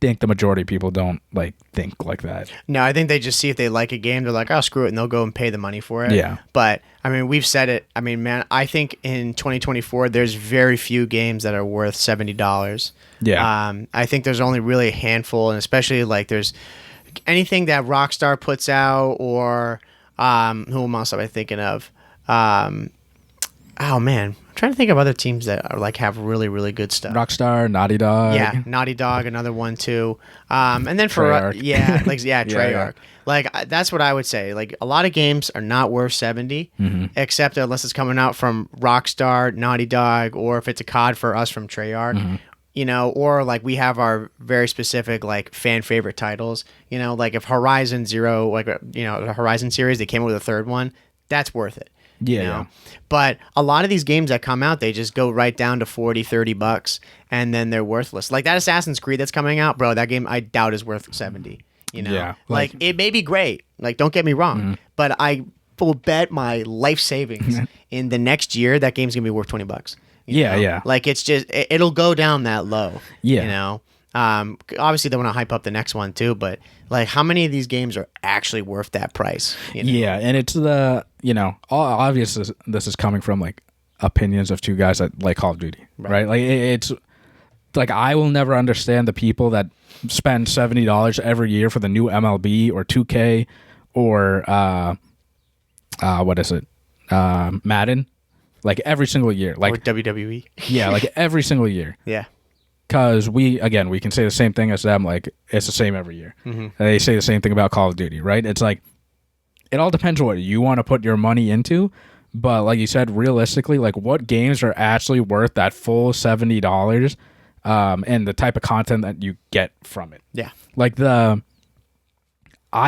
think the majority of people don't like think like that.
No, I think they just see if they like a game, they're like, oh, screw it, and they'll go and pay the money for it.
Yeah.
But, I mean, we've said it. I mean, man, I think in 2024, there's very few games that are worth $70.
Yeah.
I think there's only really a handful, and especially, like, there's anything that Rockstar puts out, or who else am I thinking of? Oh, man. I'm trying to think of other teams that are, like, have really, really good stuff.
Rockstar, Naughty Dog.
Yeah, Naughty Dog, another one too. And then for
Treyarch.
Treyarch. Like that's what I would say. Like a lot of games are not worth 70, except unless it's coming out from Rockstar, Naughty Dog, or if it's a COD for us from Treyarch. You know, or like we have our very specific like fan favorite titles. You know, like if Horizon Zero, like the Horizon series, they came out with a third one, that's worth it.
Yeah,
You know? But a lot of these games that come out, they just go right down to $40-$30 and then they're worthless. Like that Assassin's Creed that's coming out, bro, that game I doubt is worth 70. You know?
Yeah,
like it may be great. Like don't get me wrong, but I will bet my life savings in the next year that game's gonna be worth $20. You know?
Yeah.
Like it's just it'll go down that low.
Yeah.
You know? Obviously they want to hype up the next one too, but like how many of these games are actually worth that price? You know?
Yeah, and it's obviously this is coming from like opinions of two guys that like Call of Duty, right? Like it's like I will never understand the people that spend $70 every year for the new MLB or 2K or what is it? Madden, like every single year, like
or WWE.
Yeah, like every single year.
Yeah.
Because we can say the same thing as them, like it's the same every year. And they say the same thing about Call of Duty, right? It's like it all depends what you want to put your money into, but like you said, realistically, like what games are actually worth that full $70, and the type of content that you get from it.
Yeah,
like I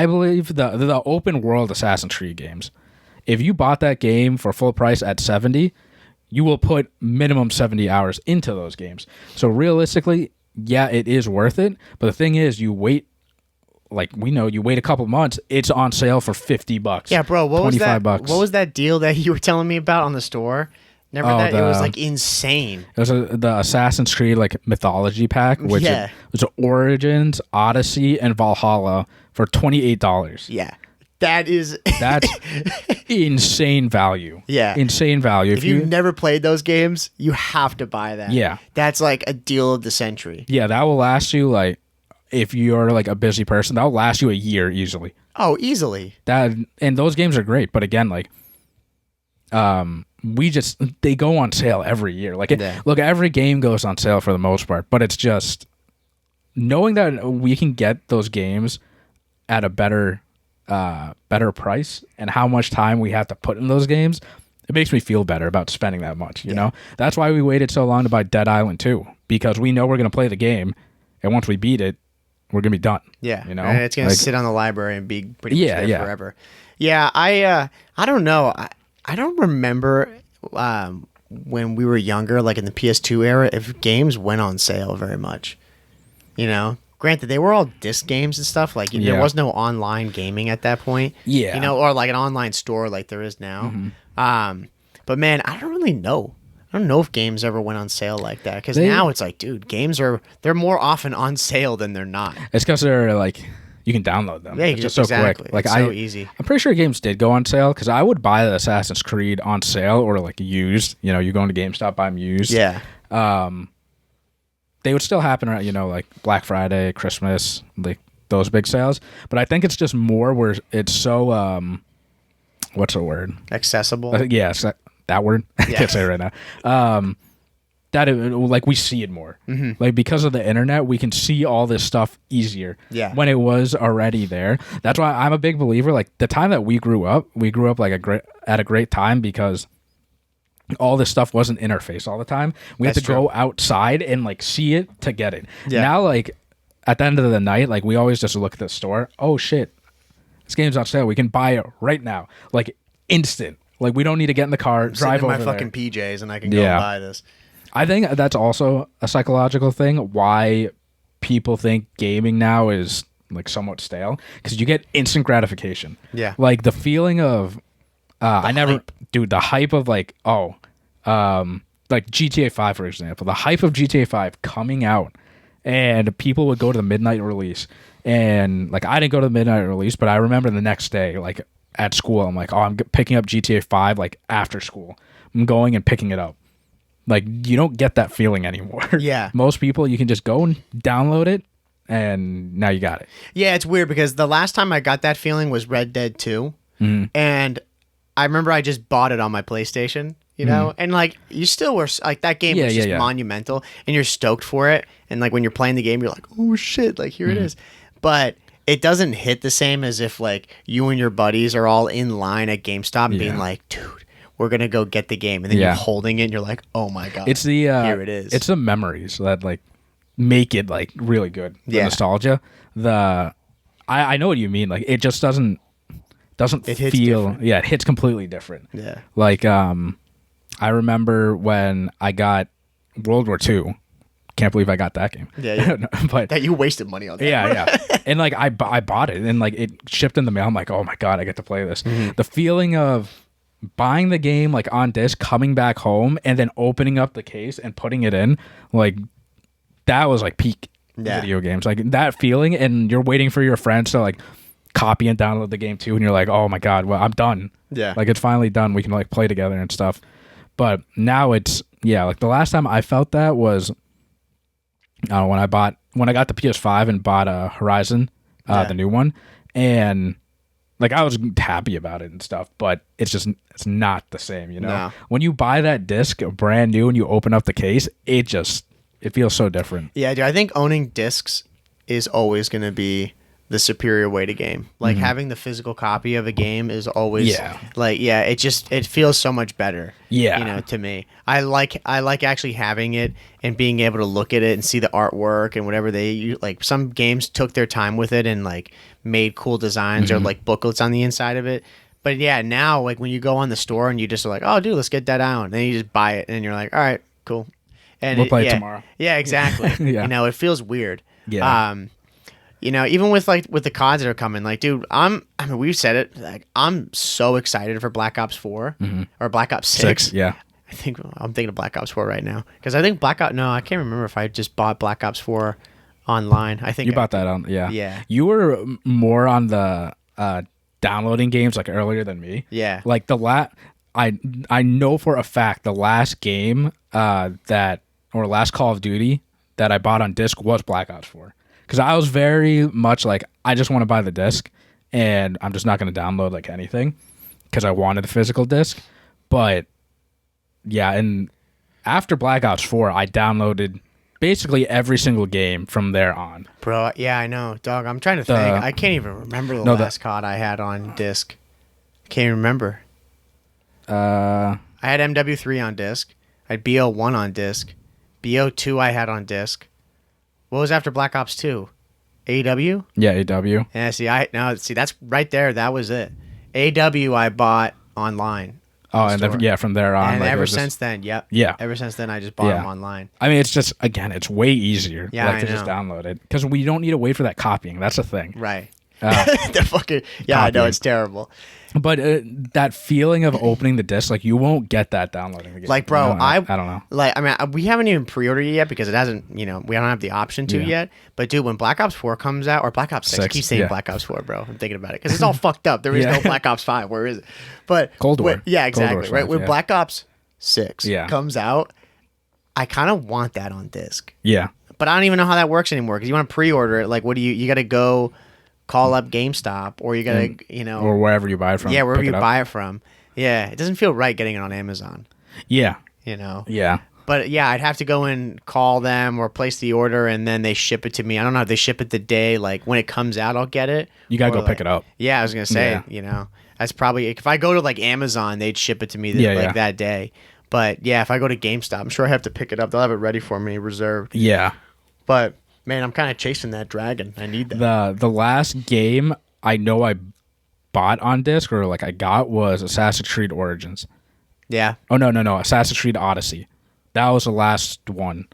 believe the open world Assassin's Creed games. If you bought that game for full price at 70. You will put minimum 70 hours into those games. So realistically, yeah, it is worth it. But the thing is, you wait, like we know, you wait a couple months, it's on sale for $50.
Yeah, bro, what was that?
$25.
What was that deal that you were telling me about on the store? Remember that? It was like insane.
It was the Assassin's Creed like mythology pack, which it was Origins, Odyssey, and Valhalla for $28.
Yeah. That's
insane value.
Yeah.
Insane value.
If you've never played those games, you have to buy that.
Yeah.
That's like a deal of the century.
Yeah, that will last you like, if you're like a busy person, that will last you a year easily.
Oh, easily.
And those games are great, but again, like they go on sale every year. Like look, every game goes on sale for the most part, but it's just knowing that we can get those games at a better price and how much time we have to put in those games, it makes me feel better about spending that much, you know? That's why we waited so long to buy Dead Island 2, because we know we're going to play the game, and once we beat it, we're gonna be done.
Yeah,
you know,
and it's gonna
Like,
sit on the library and be pretty much
Yeah,
there
yeah.
forever. Yeah, I don't know. I don't remember when we were younger, like in the PS2 era, if games went on sale very much. You know, granted they were all disc games and stuff. Like there
Yeah.
was no online gaming at that point.
Yeah.
you know, or like an online store like there is now. But man, I don't really know. I don't know if games ever went on sale like that because now it's like, dude, they're more often on sale than they're not.
It's because they're like you can download them.
Yeah,
it's just so quick. Like
It's so easy.
I'm pretty sure games did go on sale because I would buy the Assassin's Creed on sale or like used. You know, you go into GameStop, buy them used.
Yeah.
They would still happen around, like Black Friday, Christmas, like those big sales. But I think it's just more where it's so what's the word?
Accessible.
Yes, that word. I can't say it right now. That like we see it more. Like because of the internet, we can see all this stuff easier.
Yeah.
When it was already there. That's why I'm a big believer. Like the time that we grew up like at a great time because all this stuff wasn't interface all the time. We had to go outside and like see it to get it.
Yeah.
Now, like at the end of the night, like we always just look at the store. Oh shit, this game's on sale. We can buy it right now, like instant. Like we don't need to get in the car, drive over
my
there.
fucking PJs, and I can go and buy this.
I think that's also a psychological thing. Why people think gaming now is like somewhat stale because you get instant gratification.
Yeah.
Like the feeling of the hype of like like GTA 5 for example, the hype of GTA 5 coming out and people would go to the midnight release and like I didn't go to the midnight release, but I remember the next day like at school I'm like, I'm picking up GTA 5 like after school. I'm going and picking it up. Like you don't get that feeling anymore.
Yeah.
Most people you can just go and download it and now you got it.
Yeah, it's weird because the last time I got that feeling was Red Dead 2. And I remember I just bought it on my PlayStation, you know? And like you still were like that game was just monumental and you're stoked for it. And like when you're playing the game, you're like, oh shit, like here it is. But it doesn't hit the same as if like you and your buddies are all in line at GameStop and being like, dude, we're going to go get the game. And then you're holding it and you're like, oh my God,
it's the
here it is.
It's the memories that like make it like really good. The nostalgia. I know what you mean. Like it just doesn't
It hits
feel
different.
it hits completely different.
Yeah.
Like I remember when I got World War II. Can't believe I got that game.
Yeah.
But
that you wasted money on that.
yeah. And like I bought it and like it shipped in the mail. I'm like, oh my God, I get to play this. The feeling of buying the game like on disc, coming back home, and then opening up the case and putting it in, like that was like peak video games. Like that feeling, and you're waiting for your friends to like copy and download the game too, and you're like, oh my God, well I'm done.
Yeah.
Like it's finally done. We can like play together and stuff. But now it's like the last time I felt that was when I got the PS5 and bought Horizon, the new one, and like I was happy about it and stuff, but it's not the same, you know.
No.
When you buy that disc brand new and you open up the case, it feels so different.
Yeah, dude, I think owning discs is always going to be the superior way to game. Like having the physical copy of a game is always it feels so much better.
Yeah.
You know, to me. I like actually having it and being able to look at it and see the artwork and whatever like some games took their time with it and like made cool designs or like booklets on the inside of it. But yeah, now like when you go on the store and you just are like, oh dude, let's get that out. And then you just buy it and you're like, all right, cool. And
we'll play it tomorrow.
Yeah, exactly.
Yeah.
You know, it feels weird.
Yeah.
You know, even with the CODs that are coming, like, dude, we've said it, like, I'm so excited for Black Ops 4 or Black Ops 6.
Yeah.
I'm thinking of Black Ops 4 right now because I think I can't remember if I just bought Black Ops 4 online. I think
you bought that on, yeah.
Yeah.
You were more on the downloading games like earlier than me.
Yeah.
Like I know for a fact the last game last Call of Duty that I bought on disc was Black Ops 4. Because I was very much like, I just want to buy the disc, and I'm just not going to download like anything, because I wanted the physical disc. But yeah, and after Black Ops 4, I downloaded basically every single game from there on.
Bro, yeah, I know, dog. I'm trying to think. I can't even remember the last COD I had on disc. Can't remember. I had MW3 on disc. I had BO1 on disc. BO2 I had on disc. What was after Black Ops 2? AW?
Yeah, AW.
Yeah, see, that's right there. That was it. AW I bought online.
Oh, and then, from there on.
And
like,
ever
it was
since then, yep.
Yeah.
Ever since then, I just bought them online.
I mean, it's just, again, it's way easier
Yeah,
to just download it. Because we don't need to wait for that copying. That's the thing.
Right. The fucking, yeah, I know, it's terrible.
But that feeling of opening the disc, like, you won't get that downloading the game.
Like, bro,
I don't know.
Like, I mean, we haven't even pre-ordered it yet because it hasn't, we don't have the option to yet. But, dude, when Black Ops 4 comes out, or Black Ops 6, I keep saying Black Ops 4, bro. I'm thinking about it because it's all fucked up. There is no Black Ops 5. Where is it? But
Cold War.
Yeah, exactly.
Cold
Right?
War
When Black Ops 6 comes out, I kind of want that on disc.
Yeah.
But I don't even know how that works anymore because you want to pre-order it. Like, what do you got to go call up GameStop or you got to,
or wherever you buy it from.
Yeah, wherever you buy it from. Yeah, it doesn't feel right getting it on Amazon.
Yeah.
Yeah. But yeah, I'd have to go and call them or place the order and then they ship it to me. I don't know if they ship it the day, like when it comes out, I'll get it.
You got to go pick it up.
Yeah, I was going to say, that's probably, if I go to like Amazon, they'd ship it to me that day. But yeah, if I go to GameStop, I'm sure I have to pick it up. They'll have it ready for me, reserved.
Yeah.
But man, I'm kind of chasing that dragon. I need that.
The last game I know I bought on disc or like I got was Assassin's Creed Origins.
Yeah.
Oh, no. Assassin's Creed Odyssey. That was the last one.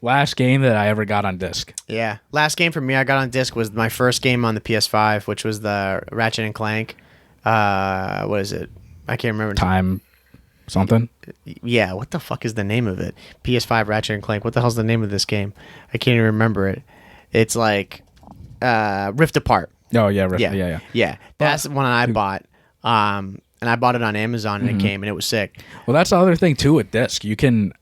Last game that I ever got on disc.
Yeah. Last game for me I got on disc was my first game on the PS5, which was the Ratchet and Clank. What is it? I can't remember.
Time something?
Yeah. What the fuck is the name of it? PS5 Ratchet and Clank. What the hell's the name of this game? I can't even remember it. It's like Rift Apart.
Oh, yeah. Yeah.
Yeah. That's the one I bought. And I bought it on Amazon and it came and it was sick.
Well, that's the other thing too with disc. You can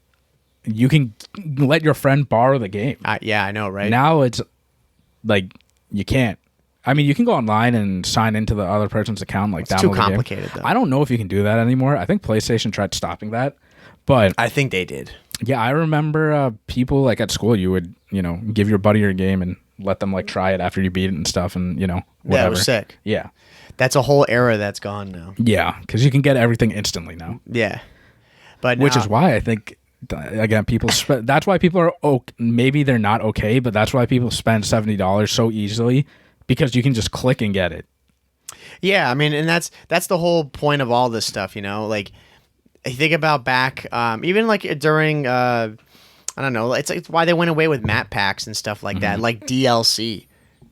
let your friend borrow the game.
Yeah, I know, right?
Now it's like you can't. I mean, you can go online and sign into the other person's account, like download
too
the game.
complicated, though.
I don't know if you can do that anymore. I think PlayStation tried stopping that, but
I think they did.
Yeah, I remember people like at school. You would give your buddy your game and let them like try it after you beat it and stuff, and whatever.
Yeah, it was sick.
Yeah,
that's a whole era that's gone now.
Yeah, because you can get everything instantly now.
Yeah, but
which is why I think. Again, that's why people are maybe they're not okay, but that's why people spend $70 so easily because you can just click and get it.
Yeah, I mean, and that's the whole point of all this stuff, like I think about back even like during I don't know, it's why they went away with map packs and stuff like that, like DLC.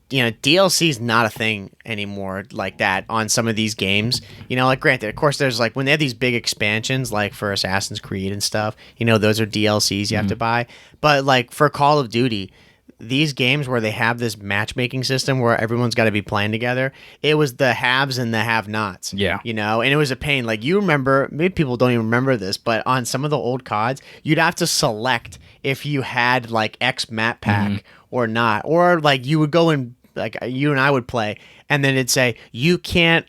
DLC is not a thing anymore like that on some of these games. Like granted, of course, there's like when they have these big expansions, like for Assassin's Creed and stuff, those are DLCs you have to buy. But like for Call of Duty, these games where they have this matchmaking system where everyone's got to be playing together, it was the haves and the have-nots.
Yeah.
And it was a pain. Like you remember, maybe people don't even remember this, but on some of the old CODs, you'd have to select if you had like X map pack or not. Or like you would go and like you and I would play, and then it'd say you can't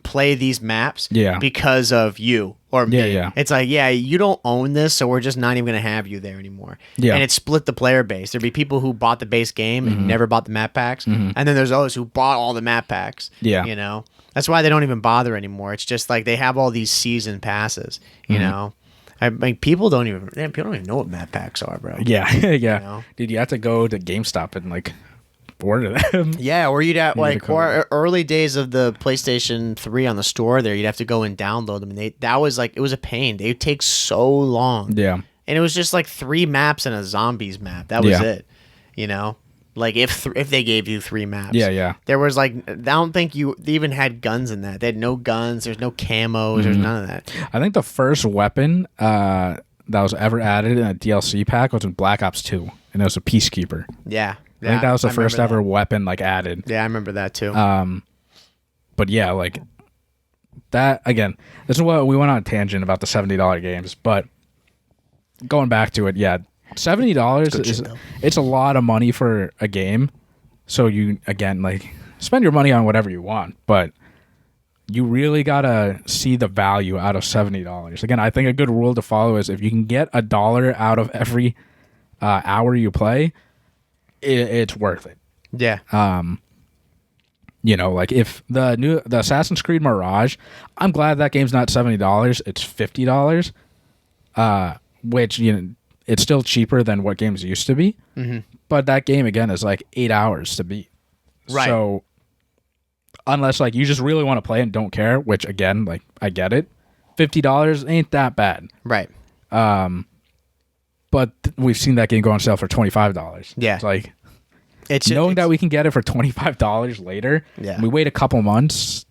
play these maps because of you or me.
Yeah.
It's like, you don't own this, so we're just not even gonna have you there anymore.
Yeah.
And it split the player base. There'd be people who bought the base game and never bought the map packs, and then there's those who bought all the map packs.
Yeah.
That's why they don't even bother anymore. It's just like they have all these season passes. I mean, people don't even know what map packs are, bro.
Yeah. Yeah. Dude, you have to go to GameStop and like order them.
Yeah, or you'd have or early days of the PlayStation 3 on the store there, you'd have to go and download them, and it was a pain. They would take so long.
Yeah.
And it was just like 3 maps and a zombies map. That was it. Like if they gave you 3 maps.
Yeah.
There was like, I don't think they even had guns in that. They had no guns. There's no camos. There's none of that.
I think the first weapon that was ever added in a DLC pack was in Black Ops 2, and it was a Peacekeeper.
Yeah.
I think that was the first ever weapon like added.
Yeah, I remember that too.
But yeah, like that again. This is what we went on a tangent about the $70 games, but going back to it, $70 it's a lot of money for a game. So you again like spend your money on whatever you want, but you really gotta see the value out of $70. Again, I think a good rule to follow is if you can get $1 out of every hour you play, it's worth it.
Yeah.
Like if the Assassin's Creed Mirage, I'm glad that game's not $70, it's $50. Which it's still cheaper than what games used to be. But that game again is like 8 hours to beat.
Right.
So unless like you just really want to play and don't care, which again, like I get it, $50 ain't that bad.
Right.
But we've seen that game go on sale for $25.
Yeah.
It's like
It's
knowing that we can get it for $25 later.
Yeah.
And we wait a couple months.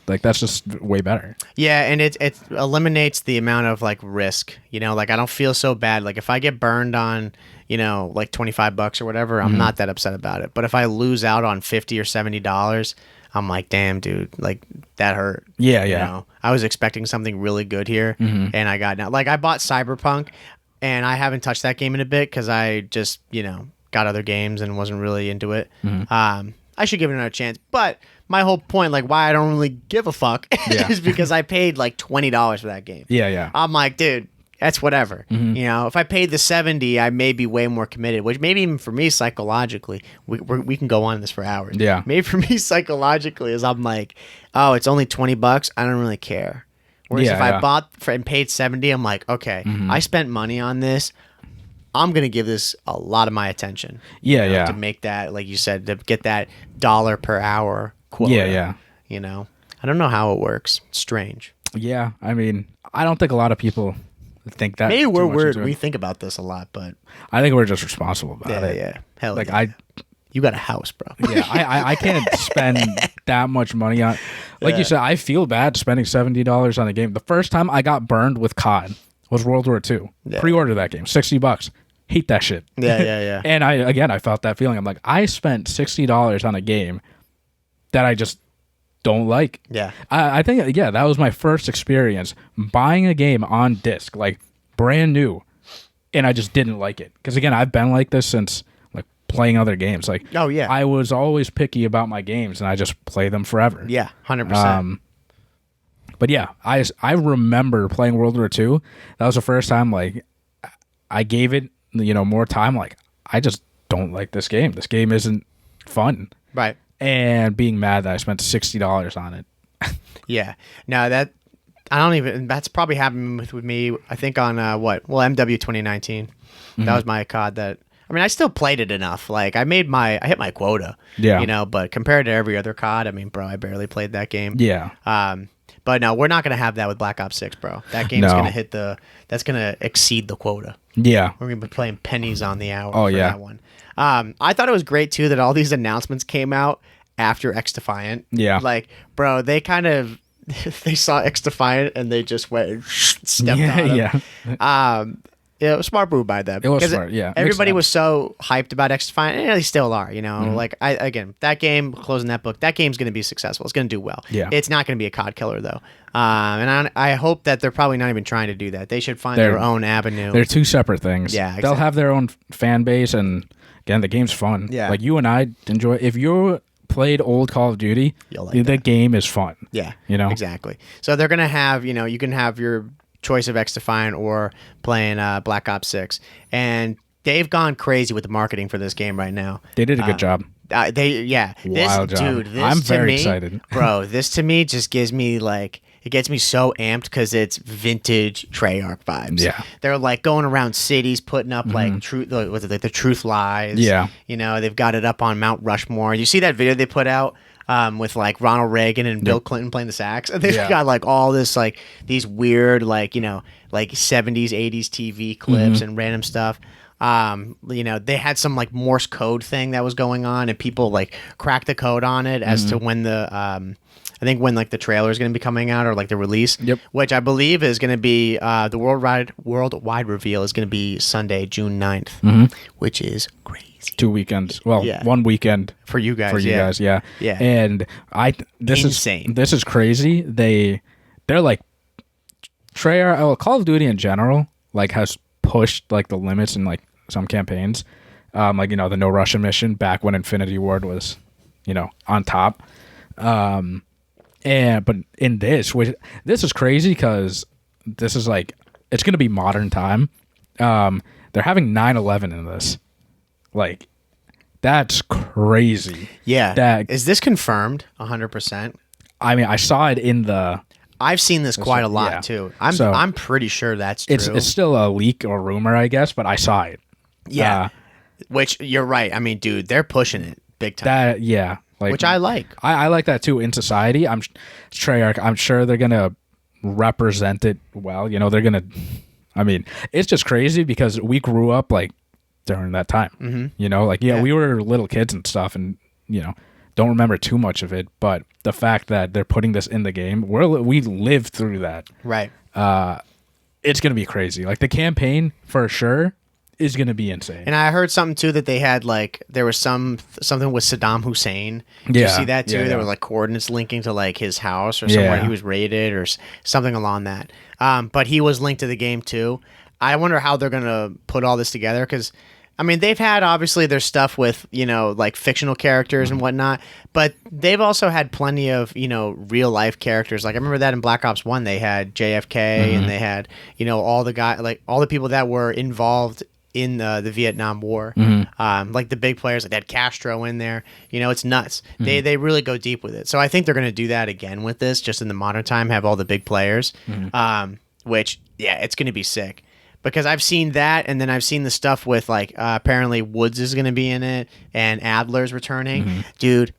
Like that's just way better.
Yeah, and it eliminates the amount of like risk. You know, like I don't feel so bad. Like if I get burned on, you know, like $25 or whatever, I'm not that upset about it. But if I lose out on $50 or $70, I'm like, damn, dude, like that hurt.
Yeah,
You
yeah.
know? I was expecting something really good here, and I got now. Like I bought Cyberpunk, and I haven't touched that game in a bit because I just, you know, got other games and wasn't really into it. I should give it another chance, but my whole point, like why I don't really give a fuck,
Yeah.
is because I paid like $20 for that game.
Yeah, yeah.
I'm like, dude, that's whatever. You know, if I paid the $70, I may be way more committed. Which maybe even for me psychologically, we can go on this for hours.
Yeah.
Maybe for me psychologically is I'm like, oh, it's only $20. I don't really care. Whereas
Yeah,
if I
yeah.
bought and paid $70, I'm like, okay, I spent money on this. I'm gonna give this a lot of my attention.
Yeah,
you know,
yeah.
To make that, like you said, to get that dollar per hour quota.
Yeah, yeah.
You know, I don't know how it works. It's strange.
Yeah. I mean, I don't think a lot of people think that.
Maybe
too
we're
much
weird.
into it.
We think about this a lot, but
I think we're just responsible about
yeah,
it.
yeah. Hell
Like
yeah. You got a house, bro.
I can't spend that much money on. Like
Yeah.
you said, I feel bad spending $70 on a game. The first time I got burned with COD was World War II.
Yeah.
Pre-order that game, $60. Hate that shit.
Yeah, yeah, yeah.
And I felt that feeling. I'm like, I spent $60 on a game that I just don't like.
Yeah.
I think that was my first experience buying a game on disc, like brand new, and I just didn't like it. Because again, I've been like this since like playing other games. Like,
Oh, yeah.
I was always picky about my games, and I just play them forever.
Yeah, 100%.
But yeah, I remember playing World War II. That was the first time like I gave it more time. Like I just don't like this game. This game isn't fun.
Right.
And being mad that I spent $60 on it.
Yeah. No, that's probably happened with me, I think on MW 2019. That was my COD that, I mean, I still played it enough. Like I hit my quota.
Yeah.
But compared to every other COD, I mean, bro, I barely played that game.
Yeah.
But no, we're not going to have that with Black Ops 6, bro. That game's
No.
going to that's going to exceed the quota.
Yeah.
We're going to be playing pennies on the hour
Oh,
for
yeah.
that one. I thought it was great, too, that all these announcements came out after XDefiant.
Yeah.
Like, bro, they kind of, they saw XDefiant and they just went and stepped
Yeah,
on him.
yeah.
Yeah, it was smart move by them.
It was
'Cause
smart, yeah. Makes
Everybody
sense.
was so hyped about XDefiant, and they still are, Like, again, that game, closing that book, that game's going to be successful. It's going to do well.
Yeah.
It's not going to be a COD killer, though. And I hope that they're probably not even trying to do that. They should find their own avenue.
They're two separate things.
Yeah,
They'll
exactly.
have their own fan base, and again, the game's fun.
Yeah.
Like you and I enjoy. If you played old Call of Duty,
You'll like
the
that.
game is fun.
Yeah,
Exactly.
So they're gonna have, you can have your choice of XDefiant or playing Black Ops 6, and they've gone crazy with the marketing for this game right now.
They did a good job.
Wild
Wild job.
Dude, this
I'm
to
very
me,
excited.
bro. This to me just gives me like, it gets me so amped because it's vintage Treyarch vibes.
Yeah.
They're like going around cities putting up like truth, like the truth lies.
Yeah.
They've got it up on Mount Rushmore. You see that video they put out with like Ronald Reagan and Bill Clinton playing the sax? And they've
Yeah.
got like all this like these weird like 70s 80s TV clips and random stuff. They had some like Morse code thing that was going on, and people like cracked the code on it as to when the I think when like the trailer is going to be coming out, or like the release,
Yep.
which I believe is going to be the worldwide reveal is going to be Sunday, June 9th, which is crazy
2 weekends. Well,
Yeah.
1 weekend
for you guys.
for you guys. Yeah.
Yeah.
And this
Insane.
is crazy. They're like Treyarch, Call of Duty in general, like has pushed like the limits in like some campaigns. Like, the No Russian mission back when Infinity Ward was, on top. But in this is crazy because this is like, it's going to be modern time. They're having 9/11 in this. Like, that's crazy.
Yeah. Is this confirmed 100%?
I mean, I saw it in the.
I've seen this quite a lot
yeah.
too.
So,
I'm pretty sure that's true.
It's still a leak or rumor, I guess, but I saw it.
Yeah. Which you're right. I mean, dude, they're pushing it big time.
Like,
which I like.
I like that too in society. Treyarch. I'm sure they're gonna represent it well. You know, they're gonna. I mean, it's just crazy because we grew up like during that time.
Mm-hmm.
You know, like we were little kids and stuff, and you know, don't remember too much of it. But the fact that they're putting this in the game, we lived through that.
Right.
It's gonna be crazy. Like the campaign for sure is going to be insane.
And I heard something too that they had like there was something with Saddam Hussein. Did you see that too? There were like coordinates linking to like his house or somewhere he was raided or something along that. But he was linked to the game too. I wonder how they're going to put all this together because I mean they've had obviously their stuff with like fictional characters and whatnot, but they've also had plenty of real life characters. Like I remember that in Black Ops 1 they had JFK and they had all the people that were involved in the Vietnam War, like the big players, like they had Castro in there. It's nuts. They really go deep with it. So I think they're going to do that again with this, just in the modern time, have all the big players, which, it's going to be sick. Because I've seen that, and then I've seen the stuff with, like, apparently Woods is going to be in it, and Adler's returning. Dude,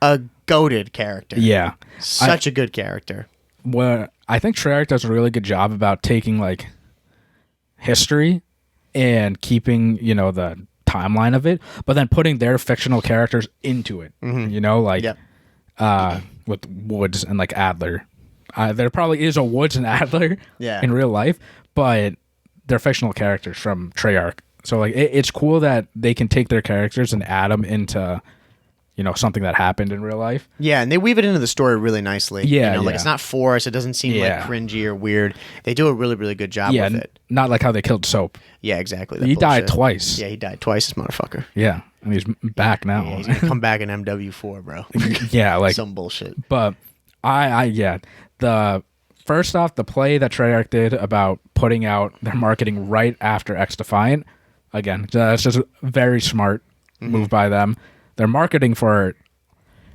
a goated character.
Yeah.
Such a good character.
Well, I think Treyarch does a really good job about taking, like, history and keeping, the timeline of it, but then putting their fictional characters into it, with Woods and like Adler. There probably is a Woods and Adler in real life, but they're fictional characters from Treyarch. So like it's cool that they can take their characters and add them into something that happened in real life.
Yeah, and they weave it into the story really nicely.
Yeah,
like it's not forced. It doesn't seem like cringy or weird. They do a really, really good job with it.
Not like how they killed Soap.
Yeah, exactly.
He died twice.
Yeah, he died twice, this motherfucker.
Yeah, and he's back now.
Yeah, he's gonna come back in MW4, bro.
Yeah, like
some bullshit.
But the first off, the play that Treyarch did about putting out their marketing right after XDefiant, again, that's just very smart move by them. Their marketing for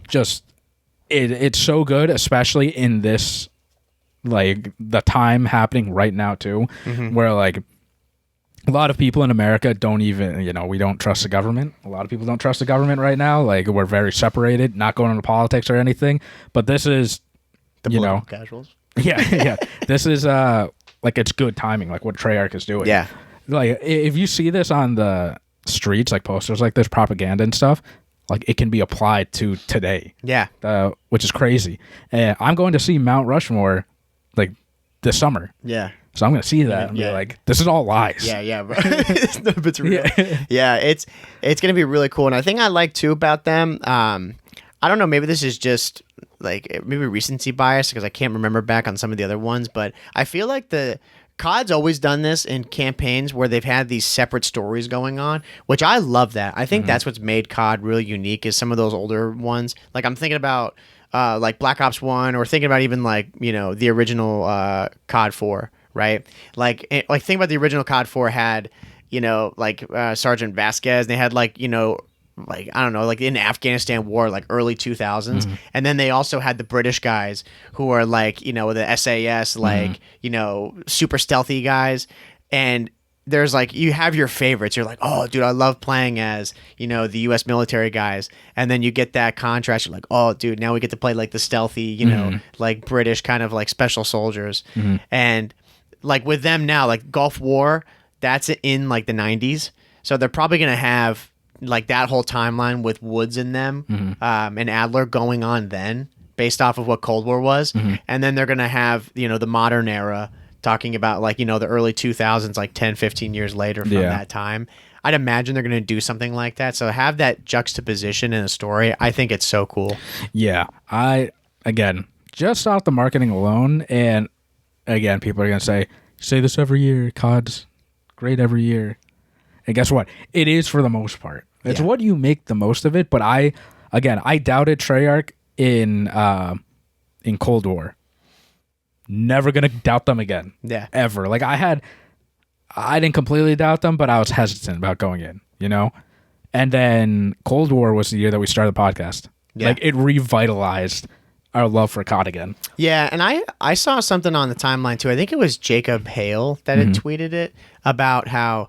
it's so good, especially in this, like, the time happening right now, too, where, like, a lot of people in America don't even, we don't trust the government. A lot of people don't trust the government right now. Like, we're very separated, not going into politics or anything. But this is,
the political casuals.
Yeah. This is, like, it's good timing, like what Treyarch is doing.
Yeah.
Like, if you see this on the streets, like posters like this, propaganda and stuff, like it can be applied to today.
Yeah.
Which is crazy. And I'm going to see Mount Rushmore like this summer.
Yeah.
So I'm going to see that and be like, this is all lies.
Yeah, bro. It's real. Yeah, it's going to be really cool. And I think I like too about them, I don't know, maybe this is just like maybe recency bias because I can't remember back on some of the other ones, but I feel like the COD's always done this in campaigns where they've had these separate stories going on, which I love that. I think that's what's made COD really unique is some of those older ones. Like I'm thinking about like Black Ops 1 or thinking about even like, the original COD 4, right? Like think about the original COD 4 had, like Sergeant Vasquez. They had like, like I don't know, like in Afghanistan war, like early 2000s, and then they also had the British guys who are like the SAS, like super stealthy guys, and there's like you have your favorites. You're like, oh, dude, I love playing as the U.S. military guys, and then you get that contrast. You're like, oh, dude, now we get to play like the stealthy, like British kind of like special soldiers, and like with them now, like Gulf War, that's in like the 90s, so they're probably gonna have like that whole timeline with Woods in them and Adler going on then based off of what Cold War was. And then they're going to have, the modern era talking about like, the early 2000s, like 10, 15 years later from that time. I'd imagine they're going to do something like that. So have that juxtaposition in a story. I think it's so cool.
Yeah. Again, just off the marketing alone. And again, people are going to say this every year. COD's great every year. And guess what? It is for the most part. It's what you make the most of it. But I doubted Treyarch in Cold War. Never gonna doubt them again. Yeah. Ever. Like I didn't completely doubt them, but I was hesitant about going in, And then Cold War was the year that we started the podcast. Yeah. Like it revitalized our love for COD again.
Yeah, and I saw something on the timeline too. I think it was Jacob Hale that had tweeted it about how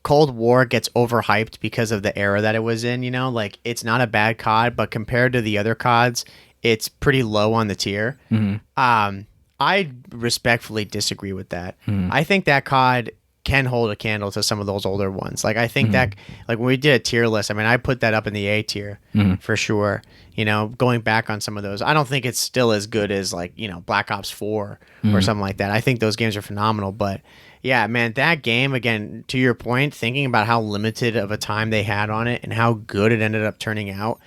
Cold War gets overhyped because of the era that it was in, you know? Like, it's not a bad COD, but compared to the other CODs, it's pretty low on the tier. I respectfully disagree with that. I think that COD can hold a candle to some of those older ones. Like, I think that, like, when we did a tier list, I mean, I put that up in the A tier for sure. You know, going back on some of those, I don't think it's still as good as, like, you know, Black Ops 4 or something like that. I think those games are phenomenal, but yeah, man, that game, again, to your point, thinking about how limited of a time they had on it and how good it ended up turning out,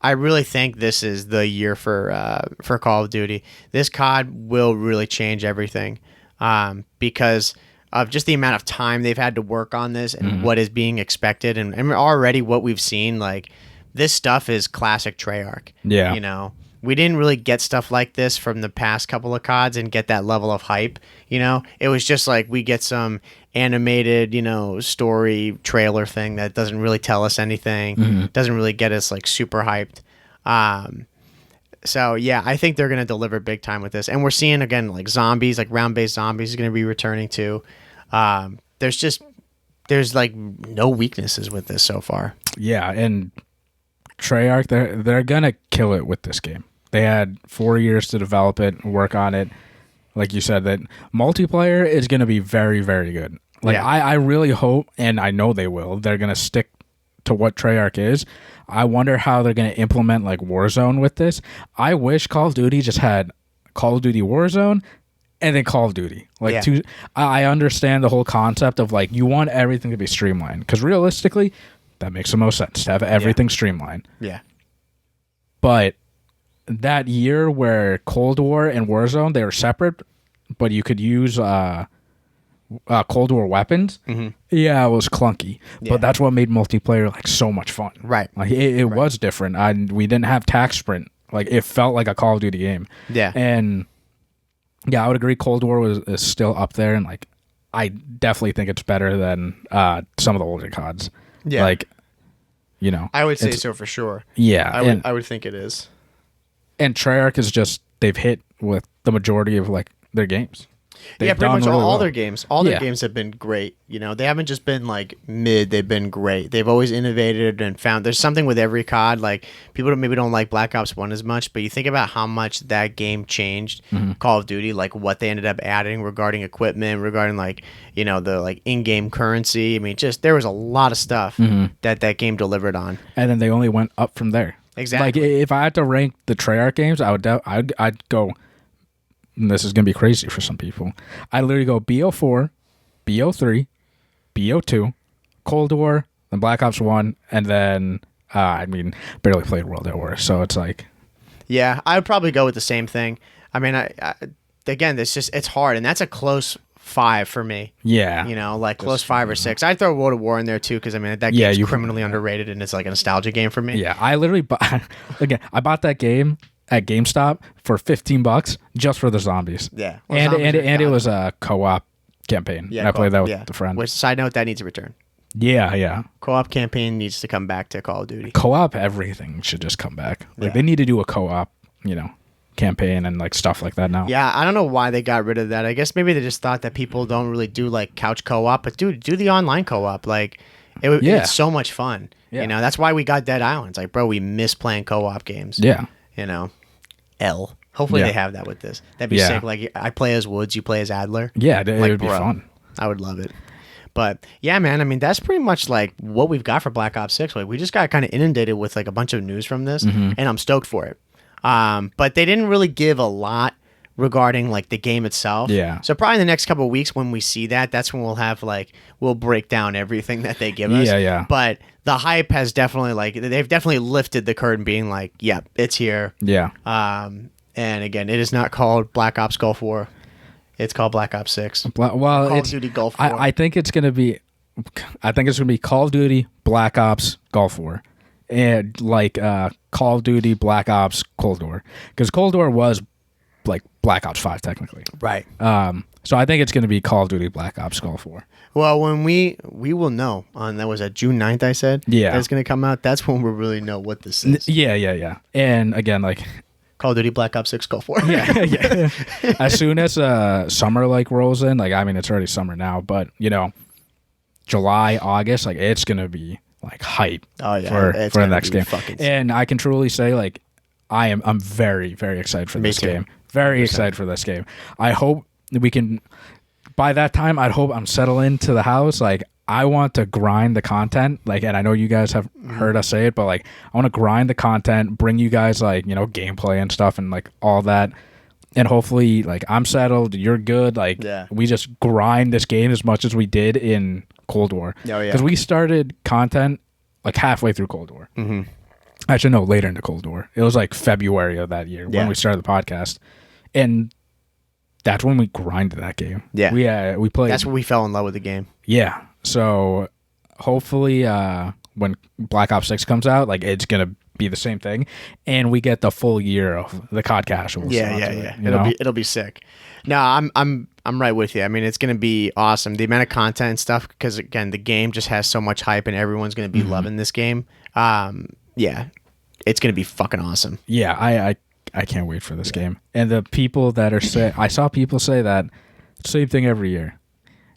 I really think this is the year for Call of Duty. This COD will really change everything because of just the amount of time they've had to work on this and what is being expected. And already what we've seen, like, this stuff is classic Treyarch.
Yeah.
You know, we didn't really get stuff like this from the past couple of CODs and get that level of hype. You know, it was just like we get some animated, you know, story trailer thing that doesn't really tell us anything, doesn't really get us like super hyped. So yeah, I think they're going to deliver big time with this. And we're seeing, again, like zombies, like round-based zombies is going to be returning too. There's like no weaknesses with this so far.
Yeah, and Treyarch, they're gonna kill it with this game. They had 4 years to develop it, work on it. Like you said, that multiplayer is gonna be very, very good. Like, yeah. I really hope, and I know they will, they're gonna stick to what Treyarch is. I wonder how they're gonna implement like Warzone with this. I wish Call of Duty just had Call of Duty Warzone and then Call of Duty. Like, yeah. I understand the whole concept of like you want everything to be streamlined, because realistically, that makes the most sense to have everything streamlined. Yeah. But that year where Cold War and Warzone, they were separate, but you could use Cold War weapons. Yeah, it was clunky, but that's what made multiplayer like so much fun. Right. Like it was different. We didn't have tac sprint. Like, it felt like a Call of Duty game. Yeah. And yeah, I would agree. Cold War is still up there, and like I definitely think it's better than some of the older CODs. Yeah. Like, you know,
I would say so for sure.
Yeah.
I would think it is.
And Treyarch is just, they've hit with the majority of like their games.
Pretty much all their games. All their games have been great. You know, they haven't just been like mid, they've been great. They've always innovated and found there's something with every COD. Like, people maybe don't like Black Ops 1 as much, but you think about how much that game changed Call of Duty, like what they ended up adding regarding equipment, regarding like, you know, the like in-game currency. I mean, just there was a lot of stuff that game delivered on.
And then they only went up from there.
Exactly.
Like, if I had to rank the Treyarch games, I'd go, and this is going to be crazy for some people, I literally go BO4, BO3, BO2, Cold War, then Black Ops 1, and then, barely played World at War, so it's like...
Yeah, I would probably go with the same thing. I mean, again, it's hard, and that's a close 5 for me. Yeah. You know, like close 5 or 6. I'd throw World at War in there, too, because, I mean, that game's criminally underrated, and it's like a nostalgia game for me.
Yeah, I literally I bought that game at GameStop for $15 just for the zombies. Yeah. And it was a co-op campaign. Yeah, I played that with a friend.
Which, side note, that needs to return.
Yeah.
Co-op campaign needs to come back to Call of Duty.
Co-op, everything should just come back. Like, they need to do a co-op, you know, campaign and like stuff like that now.
Yeah, I don't know why they got rid of that. I guess maybe they just thought that people don't really do like couch co-op, but dude, do the online co-op. Like, it's so much fun. Yeah. You know, that's why we got Dead Island. It's like, bro, we miss playing co-op games. Yeah. You know. Hopefully they have that with this. That'd be sick. Like, I play as Woods, you play as Adler.
Yeah, it would be fun.
I would love it. But yeah, man, I mean, that's pretty much like what we've got for Black Ops 6. Like, we just got kind of inundated with like a bunch of news from this, and I'm stoked for it. But they didn't really give a lot regarding like the game itself. Yeah. So probably in the next couple of weeks when we see that, that's when we'll break down everything that they give us. Yeah. But the hype has definitely they've definitely lifted the curtain, being like, yep, it's here. Yeah. And again, it is not called Black Ops Gulf War. It's called Black Ops 6. Call of Duty Gulf War.
I think it's gonna be Call of Duty Black Ops Gulf War. And like Call of Duty Black Ops Cold War. Because Cold War was like Black Ops 5 technically. Right. So I think it's going to be Call of Duty Black Ops Gulf War.
Well, when we will know on, that was June 9th, I said. Yeah. That's going to come out. That's when we'll really know what this is.
Yeah. And again, like
Call of Duty Black Ops 6 Gulf War.
Yeah. As soon as summer like rolls in, like, I mean, it's already summer now, but you know, July, August, like it's gonna be like hype for the next game. And I can truly say like I'm very, very excited for this game. Very 100%. Excited for this game. I hope we can by that time I hope I'm settled into the house. Like I want to grind the content, like, and I know you guys have heard us say it, but like I want to grind the content, bring you guys like, you know, gameplay and stuff and like all that. And hopefully like I'm settled, you're good. Like we just grind this game as much as we did in Cold War. Oh, yeah. Because we started content like halfway through Cold War. Mm-hmm. Actually, no, later into Cold War. It was like February of that year when we started the podcast. And that's when we grinded that game. Yeah. We played.
That's when we fell in love with the game.
Yeah. So hopefully when Black Ops 6 comes out, like it's going to be the same thing. And we get the full year of the COD Casuals.
Yeah. It'll be sick. No, I'm right with you. I mean, it's going to be awesome. The amount of content and stuff, because again, the game just has so much hype and everyone's going to be loving this game. Yeah, it's going to be fucking awesome.
Yeah, I can't wait for this game. And the people that are I saw people say that same thing every year.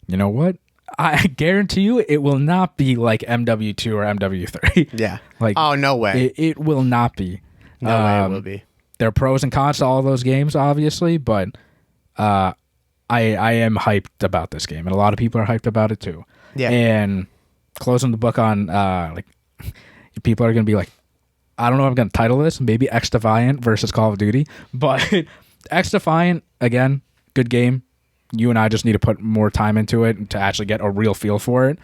You know what? I guarantee you it will not be like MW2 or MW3.
Yeah.
Like,
oh, no way.
It will not be.
No way it will be.
There are pros and cons to all those games, obviously, but I am hyped about this game, and a lot of people are hyped about it too. Yeah. And closing the book on like people are going to be like, I don't know if I'm going to title this, maybe XDefiant versus Call of Duty, but XDefiant, again, good game. You and I just need to put more time into it to actually get a real feel for it.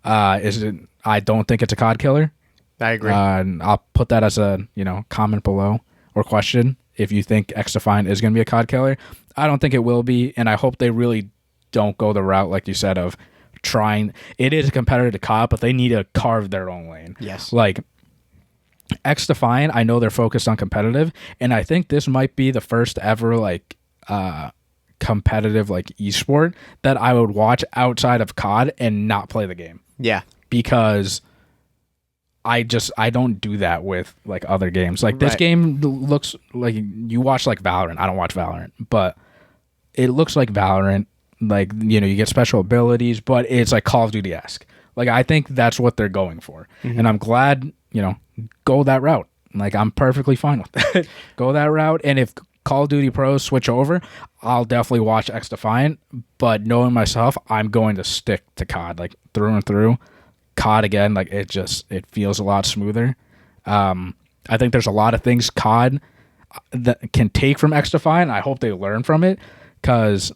I don't think it's a COD killer.
I agree.
And I'll put that as a comment below or question if you think XDefiant is going to be a COD killer. I don't think it will be, and I hope they really don't go the route, like you said, of trying. It is a competitor to COD, but they need to carve their own lane.
Yes.
Like XDefiant, I know they're focused on competitive, and I think this might be the first ever like competitive like esport that I would watch outside of COD and not play the game.
Yeah.
Because I don't do that with like other games. Like this game looks like, you watch like Valorant. I don't watch Valorant, but it looks like Valorant. Like, you get special abilities, but it's like Call of Duty-esque. Like I think that's what they're going for. Mm-hmm. And I'm glad, go that route. Like I'm perfectly fine with that. Go that route. And if Call of Duty pros switch over, I'll definitely watch XDefiant, but knowing myself, I'm going to stick to COD like through and through. COD again, like it feels a lot smoother. I think there's a lot of things COD that can take from XDefiant. I hope they learn from it because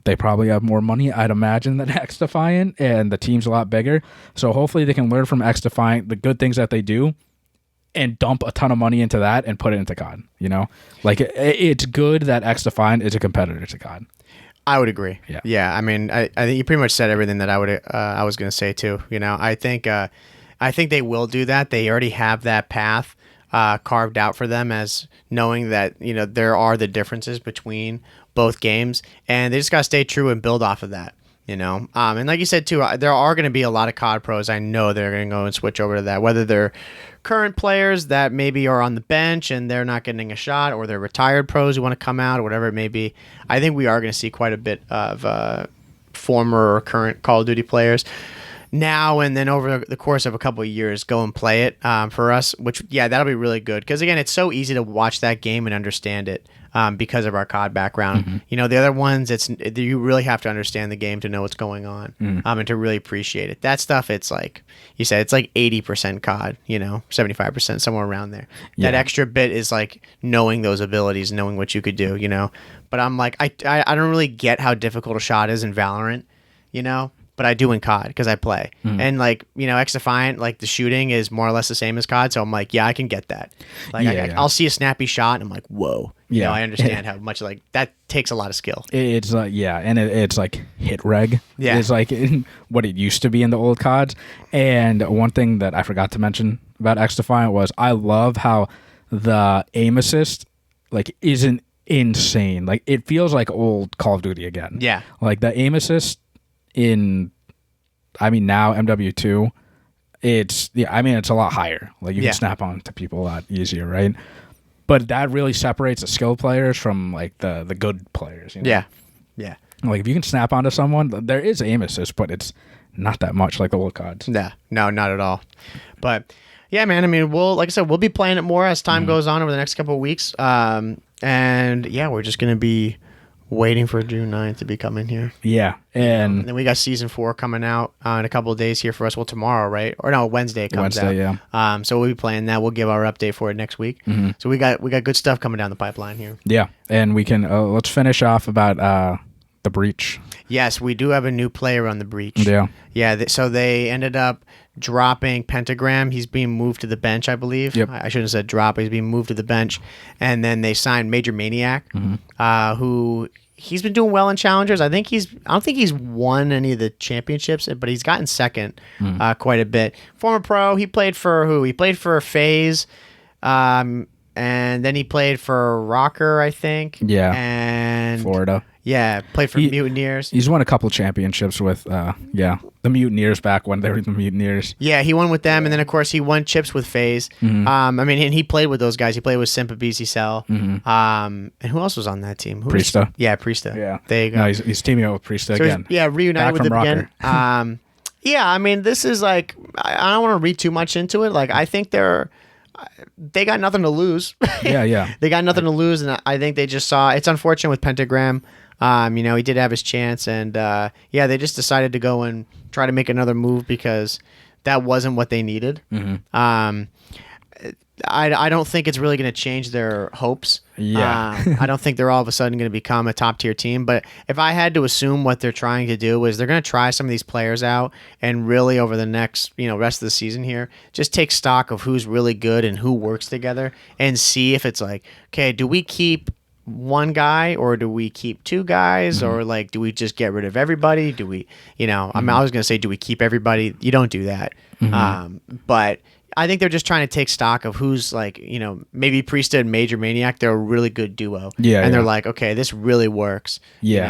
they probably have more money, I'd imagine, than XDefiant, and the team's a lot bigger. So hopefully they can learn from XDefiant the good things that they do and dump a ton of money into that and put it into COD. Like it's good that XDefiant is a competitor to COD.
I would agree. Yeah. I mean, I think you pretty much said everything that I was going to say too. I think they will do that. They already have that path carved out for them, as knowing that there are the differences between both games, and they just got to stay true and build off of that. And like you said too, there are going to be a lot of COD pros. I know they're going to go and switch over to that, whether they're current players that maybe are on the bench and they're not getting a shot, or they're retired pros who want to come out, or whatever it may be. I think we are going to see quite a bit of former or current Call of Duty players now and then over the course of a couple of years go and play it for us, which, that'll be really good. Because, again, it's so easy to watch that game and understand it because of our COD background. Mm-hmm. The other ones, you really have to understand the game to know what's going on and to really appreciate it. That stuff, it's like you said, it's like 80% COD, 75%, somewhere around there. Yeah. That extra bit is like knowing those abilities, knowing what you could do, But I'm like, I don't really get how difficult a shot is in Valorant, but I do in COD because I play. Mm-hmm. And like, XDefiant, like the shooting is more or less the same as COD. So I'm like, I can get that. Like I'll see a snappy shot and I'm like, whoa. I understand how much like that takes a lot of skill.
It's like, and it's like hit reg. Yeah. It's like what it used to be in the old CODs. And one thing that I forgot to mention about XDefiant was I love how the aim assist like isn't insane. Like it feels like old Call of Duty again.
Yeah.
Like the aim assist now MW2, it's a lot higher. Like you can snap on to people a lot easier, right? But that really separates the skilled players from like the good players.
Yeah.
Like if you can snap onto someone, there is aim assist, but it's not that much like the old CODs.
Yeah, no, not at all. But yeah, man. I mean, like I said, we'll be playing it more as time goes on over the next couple of weeks. And yeah, we're just gonna be waiting for June 9th to be coming here.
Yeah, and
then we got season 4 coming out in a couple of days here for us. Well, tomorrow, right? Or no, Wednesday it comes out.
Yeah.
So we'll be playing that. We'll give our update for it next week. So we got good stuff coming down the pipeline here.
Yeah, and we can let's finish off about the breach.
Yes, we do have a new player on the breach.
Yeah.
Yeah, so they ended up dropping Pentagram. He's being moved to the bench, I believe.
Yep.
I shouldn't have said drop. He's being moved to the bench. And then they signed MWIII, who he's been doing well in challengers. I don't think he's won any of the championships, but he's gotten second quite a bit. Former pro, he played for who? He played for FaZe, and then he played for Rocker, I think.
Yeah.
And
Florida.
Yeah, played for Mutineers.
He's won a couple championships with, the Mutineers back when they were the Mutineers.
Yeah, he won with them, and then, of course, he won chips with FaZe. I mean, and he played with those guys. He played with Simpa, BC Cell. And who else was on that team?
Priesta.
Priesta.
Yeah.
There you go.
No, he's teaming up with Priesta again.
Reunited
back
with
from
him again. Yeah, I mean, this is like, I don't want to read too much into it. Like, I think they got nothing to lose.
Yeah.
They got nothing to lose, and I think they just saw, it's unfortunate with Pentagram. He did have his chance, and they just decided to go and try to make another move because that wasn't what they needed. I don't think it's really going to change their hopes.
Yeah.
I don't think they're all of a sudden going to become a top tier team. But if I had to assume what they're trying to do is they're going to try some of these players out and really over the next rest of the season here, just take stock of who's really good and who works together and see if it's like, okay, do we keep one guy or do we keep two guys or like do we just get rid of everybody? Do we I mean, I was gonna say do we keep everybody? You don't do that. But I think they're just trying to take stock of who's like maybe Priesta and MWIII, they're a really good duo. And they're like, okay, this really works.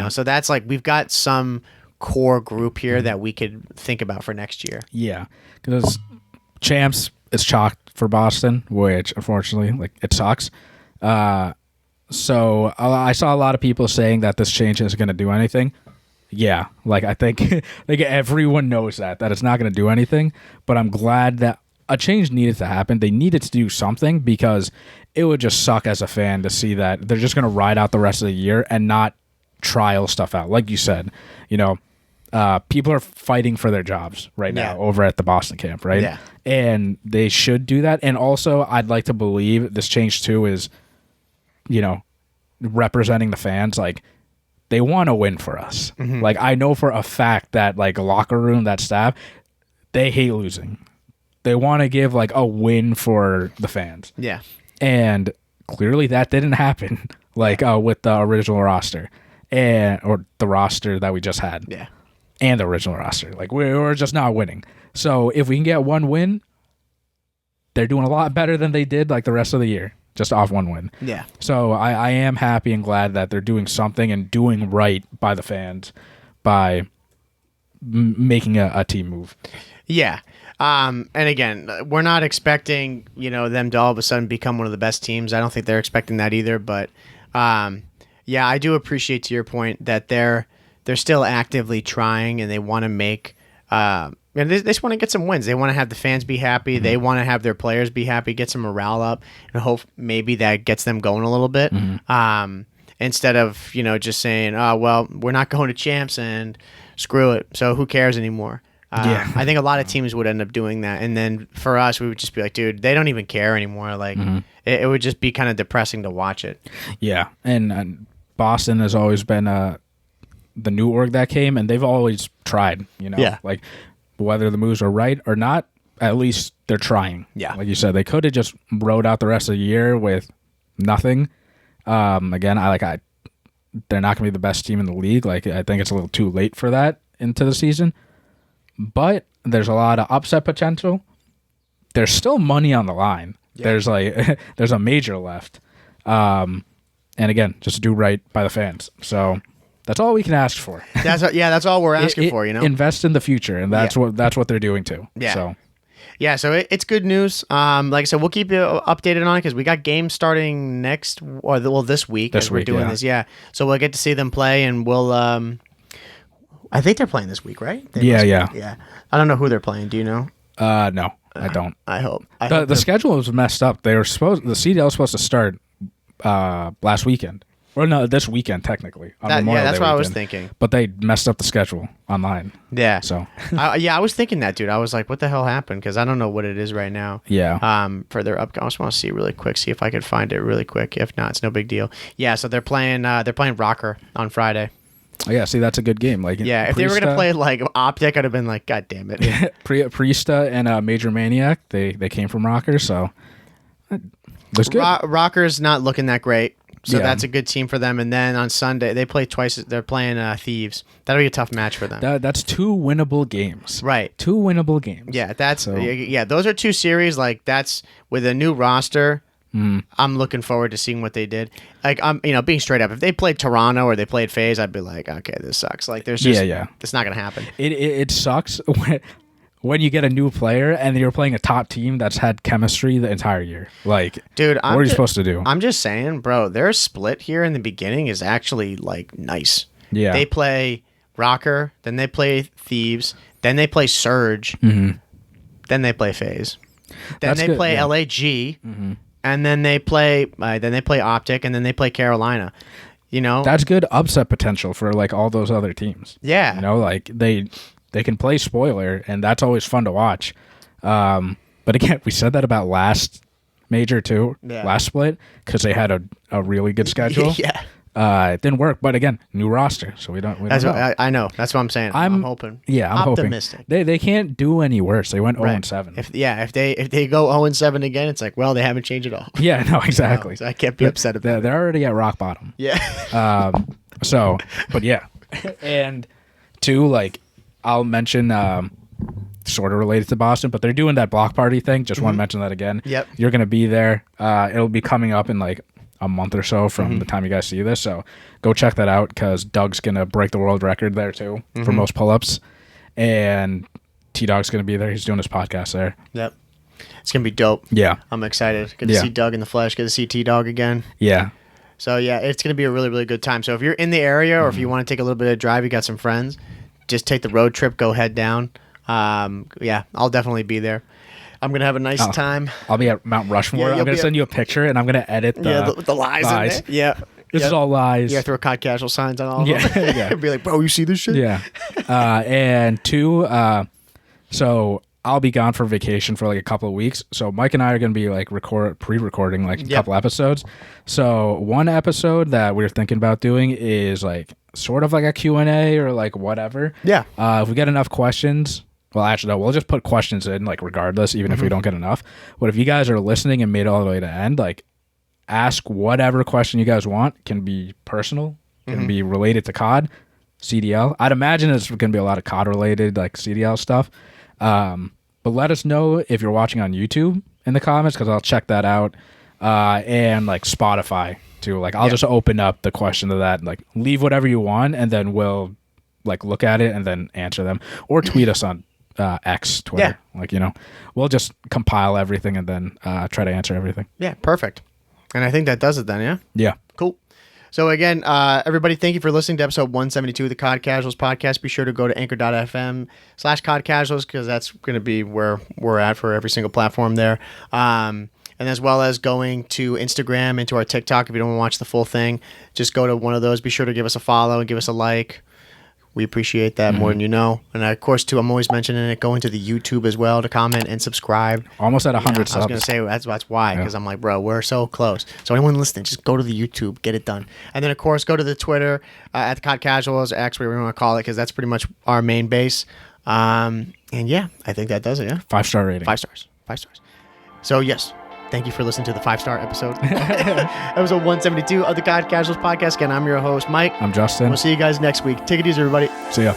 So that's like we've got some core group here that we could think about for next year.
Yeah, because champs is chalked for Boston, which unfortunately like it sucks. So I saw a lot of people saying that this change isn't going to do anything. Yeah, like I think everyone knows that it's not going to do anything. But I'm glad that a change needed to happen. They needed to do something because it would just suck as a fan to see that they're just going to ride out the rest of the year and not trial stuff out. Like you said, people are fighting for their jobs right now over at the Boston camp, right?
Yeah.
And they should do that. And also, I'd like to believe this change too is representing the fans, like they want to win for us. Like I know for a fact that like a locker room, that staff, they hate losing. They want to give like a win for the fans.
Yeah.
And clearly that didn't happen with the original roster or the roster that we just had.
Yeah.
And the original roster. Like we're just not winning. So if we can get one win, they're doing a lot better than they did like the rest of the year. Just off one win.
Yeah.
So I am happy and glad that they're doing something and doing right by the fans by making a team move.
Yeah. And again, we're not expecting, them to all of a sudden become one of the best teams. I don't think they're expecting that either. But I do appreciate to your point that they're still actively trying and they want to make and they just want to get some wins. They want to have the fans be happy. They want to have their players be happy, get some morale up, and hope maybe that gets them going a little bit. Instead of, just saying, oh, well, we're not going to champs and screw it. So who cares anymore? I think a lot of teams would end up doing that. And then for us, we would just be like, dude, they don't even care anymore. Like it would just be kind of depressing to watch it.
Yeah. And Boston has always been the new org that came, and they've always tried, like whether the moves are right or not, at least they're trying.
Yeah.
Like you said, they could have just rode out the rest of the year with nothing. Again, they're not going to be the best team in the league. Like, I think it's a little too late for that into the season, but there's a lot of upset potential. There's still money on the line. Yeah. There's a major left. And again, just do right by the fans. So that's all we can ask for.
That's all we're asking for.
Invest in the future, and that's what they're doing too.
Yeah. So it's good news. Like I said, we'll keep you updated on it because we got games starting this week. We're doing this. Yeah. So we'll get to see them play, and we'll I think they're playing this week, right?
Yeah.
I don't know who they're playing. Do you know?
No, I don't.
I hope.
The schedule was messed up. The CDL was supposed to start last weekend. Or no, this weekend technically.
That's what I was thinking.
But they messed up the schedule online.
Yeah.
So.
I was thinking that, dude. I was like, what the hell happened? Because I don't know what it is right now.
Yeah.
For their upcoming, I just want to see really quick, see if I could find it really quick. If not, it's no big deal. Yeah. So they're playing Rocker on Friday.
Oh, yeah. See, that's a good game. Like,
yeah. If they were gonna play like Optic, I'd have been like, God damn it.
Priesta and Major Maniac, they came from Rocker, so it was good.
Rocker's not looking that great. So that's a good team for them. And then on Sunday, they play twice. They're playing Thieves. That'll be a tough match for them.
That's 2 winnable games.
Right.
2 winnable games.
Yeah, those are 2 series. Like, that's with a new roster. I'm looking forward to seeing what they did. Like, I'm, being straight up, if they played Toronto or they played FaZe, I'd be like, okay, this sucks. Like, there's just, it's not going to happen.
It sucks when you get a new player and you're playing a top team that's had chemistry the entire year. Like,
dude,
what are you supposed to do?
I'm just saying, bro, their split here in the beginning is actually, like, nice.
Yeah.
They play Rocker, then they play Thieves, then they play Surge, then they play FaZe, then they play LAG, and then they play Optic, and then they play Carolina.
That's good upset potential for, like, all those other teams.
Yeah.
Like, they can play spoiler, and that's always fun to watch. But again, we said that about last major too, last split, because they had a really good schedule.
Yeah.
It didn't work, but again, new roster, so we don't know.
I know. That's what I'm saying. I'm hoping.
Yeah, I'm
optimistic.
Hoping. They can't do any worse. They went 0-7.
If they go 0-7 again, it's like, well, they haven't changed at all.
Yeah, no, exactly.
So I can't be upset about it.
They're already at rock bottom.
Yeah.
But yeah. And 2, like, I'll mention sort of related to Boston, but they're doing that block party thing. Just want to mention that again.
Yep.
You're going to be there. It'll be coming up in like a month or so from the time you guys see this. So go check that out because Doug's going to break the world record there too for most pull-ups. And T-Dog's going to be there. He's doing his podcast there.
Yep. It's going to be dope.
Yeah.
I'm excited. Good to see Doug in the flesh. Good to see T-Dog again.
Yeah.
So yeah, it's going to be a really, really good time. So if you're in the area or if you want to take a little bit of drive, you got some friends, just take the road trip, go head down. I'll definitely be there. I'm going to have a nice time.
I'll be at Mount Rushmore. I'm going to send you a picture, and I'm going to edit
the lies in there. Yeah.
This is all lies.
Yeah, throw COD Casual signs on all of them. Yeah. Be like, bro, you see this shit?
Yeah. And 2, so I'll be gone for vacation for like a couple of weeks. So Mike and I are going to be like pre-recording like a couple episodes. So one episode that we're thinking about doing is like sort of like a Q&A or like whatever.
Yeah.
If we get enough questions, well, actually, no, we'll just put questions in like regardless, even if we don't get enough. But if you guys are listening and made it all the way to end, like ask whatever question you guys want. It can be personal, can be related to COD, CDL. I'd imagine it's going to be a lot of COD related, like CDL stuff. But let us know if you're watching on YouTube in the comments because I'll check that out. And like Spotify too. Like I'll just open up the question to that. Like leave whatever you want, and then we'll like look at it and then answer them, or tweet us on X, Twitter.
Yeah.
Like we'll just compile everything and then try to answer everything.
Yeah, perfect. And I think that does it then. Yeah.
Yeah.
Cool. So again, everybody, thank you for listening to episode 172 of the COD Casuals podcast. Be sure to go to anchor.fm/COD Casuals because that's going to be where we're at for every single platform there. And as well as going to Instagram and to our TikTok. If you don't want to watch the full thing, just go to one of those. Be sure to give us a follow and give us a like. We appreciate that more than you know. And of course, too, I'm always mentioning it. Going to the YouTube as well to comment and subscribe.
Almost at 100 subs.
I was going to say that's why, because I'm like, bro, we're so close. So anyone listening, just go to the YouTube, get it done. And then, of course, go to the Twitter at the COD Casuals, X, whatever you want to call it, because that's pretty much our main base. And yeah, I think that does it, yeah?
5-star rating.
5 stars. 5 stars. So, yes. Thank you for listening to the 5-star episode. Episode 172 of the COD Casuals podcast. Again, I'm your host, Mike.
I'm Justin.
We'll see you guys next week. Take it easy, everybody.
See ya.